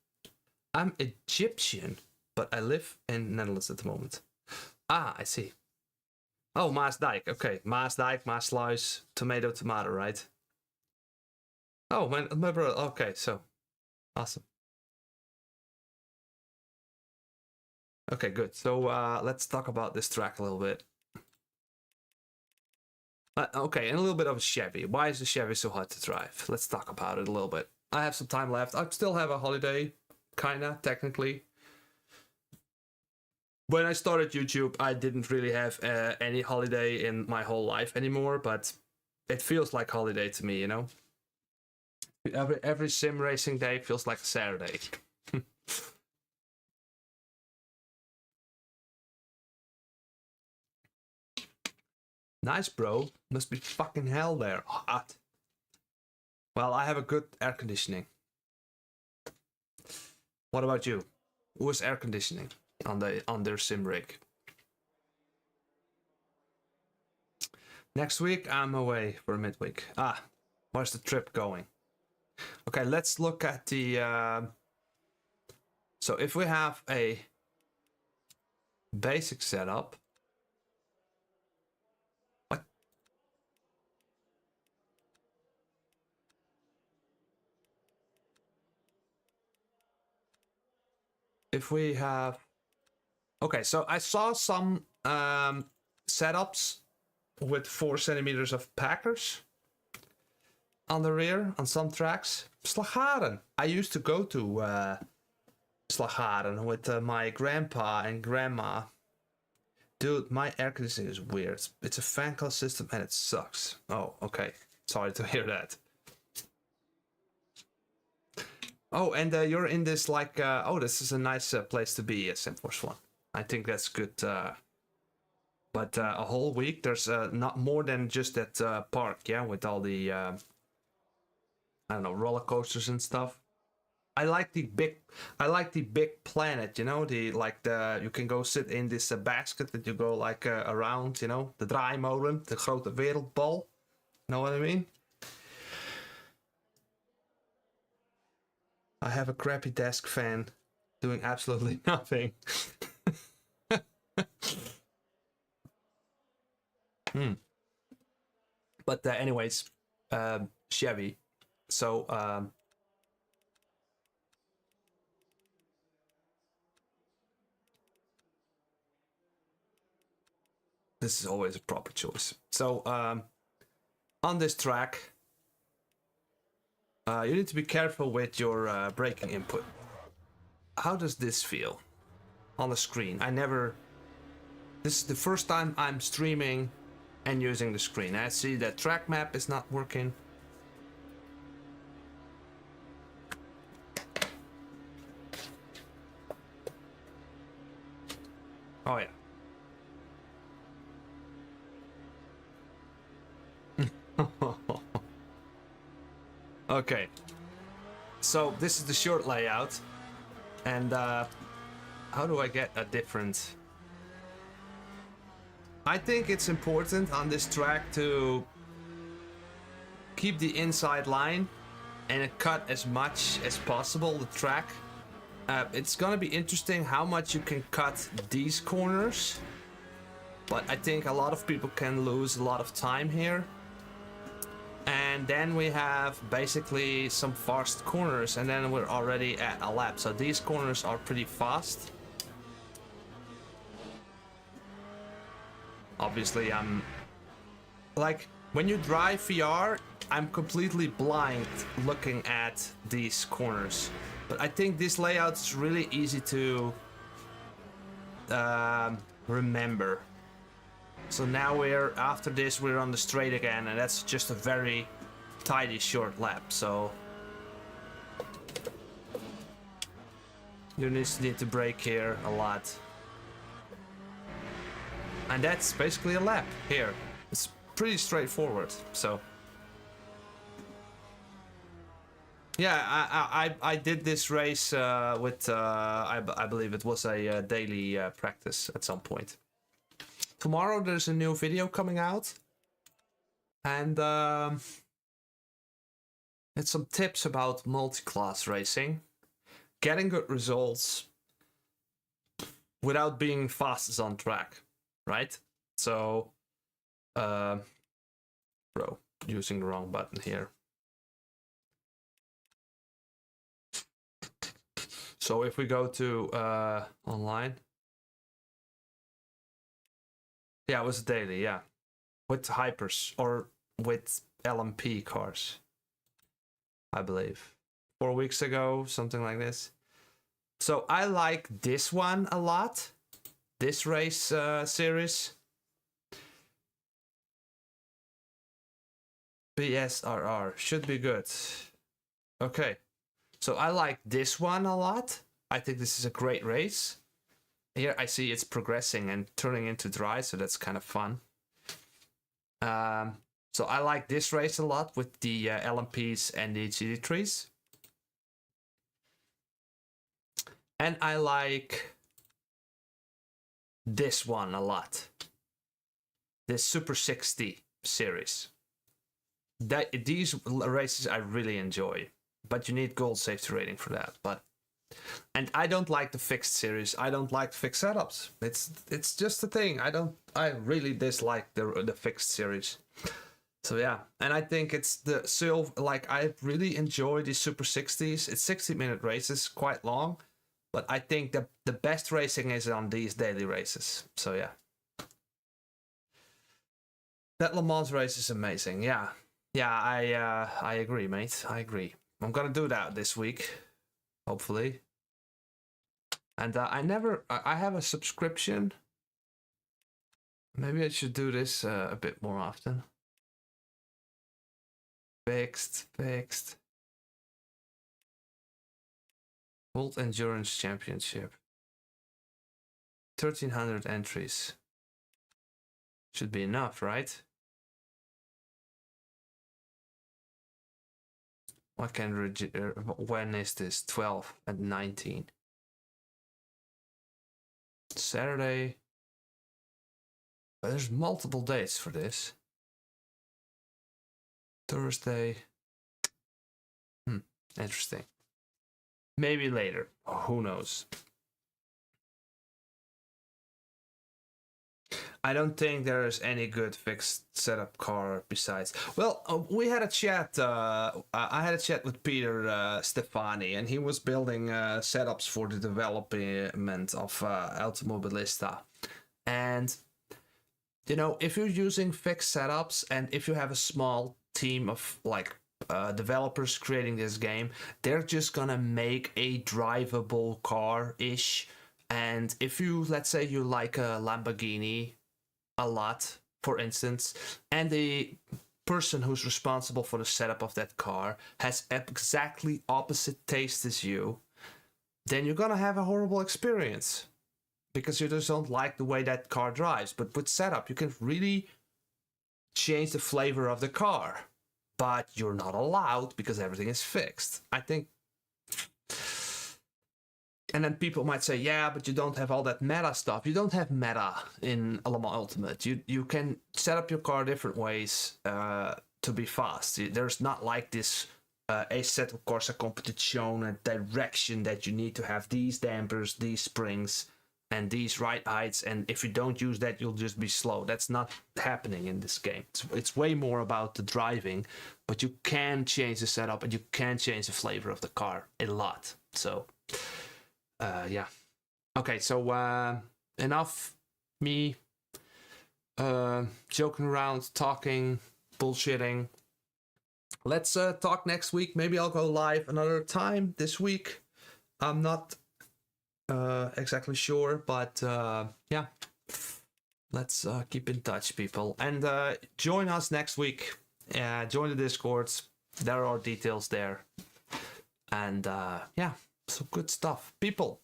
I'm Egyptian, but I live in Netherlands at the moment. I see. Oh, Maasdijk. Okay, Maasdijk, Maasluis, tomato, right? Oh, my brother. Okay, so awesome. Okay, good. So let's talk about this track a little bit. Okay, and a little bit of a Chevy. Why is the Chevy so hard to drive? Let's talk about it a little bit. I have some time left. I still have a holiday, kinda, technically. When I started YouTube, I didn't really have any holiday in my whole life anymore, but it feels like holiday to me, you know? Every sim racing day feels like a Saturday. Nice, bro. Must be fucking hell there. Hot. Well, I have a good air conditioning. What about you? Who has air conditioning on their sim rig? Next week I'm away for midweek. Where's the trip going? Okay, let's look at the so if we have a basic setup. What? If we have, okay, so I saw some setups with 4 centimeters of packers on the rear on some tracks. Slagharen. I used to go to Slagharen with my grandpa and grandma. Dude, my air conditioning is weird. It's a fan coil system and it sucks. Oh, okay. Sorry to hear that. Oh, and you're in this like, oh, this is a nice place to be, Simforce One. I think that's good. But a whole week, there's not more than just that park, yeah, with all the, I don't know, roller coasters and stuff. I like the big planet, you know, you can go sit in this basket that you go like around, you know, the draaimolen, the grote wereldbal. Know what I mean? I have a crappy desk fan doing absolutely nothing. But anyways, Chevy. So this is always a proper choice. So on this track, you need to be careful with your braking input. How does this feel on the screen? This is the first time I'm streaming and using the screen. I see that track map is not working. Oh yeah. Okay. So this is the short layout. And how do I get a different... I think it's important on this track to keep the inside line and cut as much as possible the track. It's gonna be interesting how much you can cut these corners, but I think a lot of people can lose a lot of time here. And then we have basically some fast corners, and then we're already at a lap. So these corners are pretty fast. Obviously, I'm like, when you drive VR, I'm completely blind looking at these corners. But I think this layout is really easy to remember. So now after this, we're on the straight again, and that's just a very tidy short lap. So you just need to brake here a lot. And that's basically a lap here. It's pretty straightforward. So yeah, I did this race with I believe it was a daily practice at some point. Tomorrow there's a new video coming out, and it's some tips about multi-class racing, getting good results without being fastest on track, right? So, bro, using the wrong button here. So if we go to online. Yeah, it was daily, yeah. With hypers or with LMP cars, I believe. 4 weeks ago, something like this. So I like this one a lot. This race series. BSRR should be good. Okay. So I like this one a lot. I think this is a great race. Here I see it's progressing and turning into dry, so that's kind of fun. So I like this race a lot with the LMPs and the GT3s. And I like this one a lot. This Super 60 series. These races I really enjoy, but you need gold safety rating for that. And I don't like the fixed series. I don't like fixed setups. It's just a thing. I really dislike the fixed series. So yeah, and I think it's the like I really enjoy the Super 60s. It's 60-minute races, quite long, but I think the best racing is on these daily races. So yeah. That Le Mans race is amazing. Yeah. Yeah, I agree, mate. I agree. I'm gonna do that this week. Hopefully. And I have a subscription. Maybe I should do this a bit more often. Fixed. World Endurance Championship. 1,300 entries. Should be enough, right? When is this? 12 and 19. Saturday. But there's multiple dates for this. Thursday. Interesting. Maybe later. Who knows? I don't think there's any good fixed setup car besides. Well, we had a chat. I had a chat with Peter Stefani, and he was building setups for the development of Automobilista. And you know, if you're using fixed setups, and if you have a small team of like developers creating this game, they're just gonna make a drivable car-ish. And if you, let's say you like a Lamborghini a lot, for instance, and the person who's responsible for the setup of that car has exactly opposite taste as you, then you're gonna have a horrible experience because you just don't like the way that car drives. But with setup, you can really change the flavor of the car, but you're not allowed because everything is fixed. I think. And then people might say, yeah, but you don't have all that meta stuff. You don't have meta in Le Mans Ultimate. You can set up your car different ways to be fast. There's not like this Assetto Corsa Competizione direction that you need to have these dampers, these springs, and these right heights. And if you don't use that, you'll just be slow. That's not happening in this game. It's way more about the driving, but you can change the setup and you can change the flavor of the car a lot. So... yeah. Okay, so enough me joking around, talking, bullshitting. Let's talk next week. Maybe I'll go live another time this week. I'm not exactly sure, but yeah. Let's keep in touch, people. And join us next week. Join the Discords. There are details there. And yeah. So good stuff. People,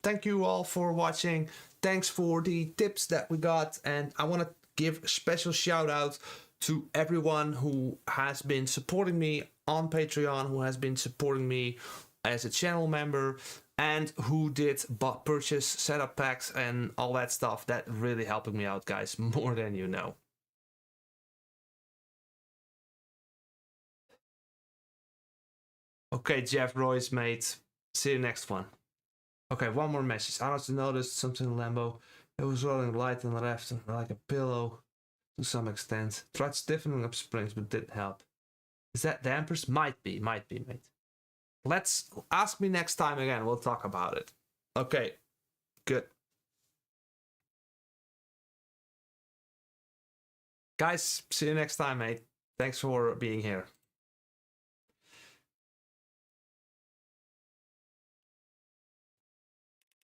thank you all for watching. Thanks for the tips that we got. And I want to give a special shout out to everyone who has been supporting me on Patreon, who has been supporting me as a channel member, and who did purchase setup packs and all that stuff. That really helping me out, guys, more than you know. Okay, Jeff Royce, mate. See you next one. Okay, one more message. I also noticed something in Lambo. It was rolling light on the left like a pillow to some extent. Tried stiffening up springs, but didn't help. Is that dampers? Might be, mate. Let's ask me next time again. We'll talk about it. Okay, good. Guys, see you next time, mate. Thanks for being here.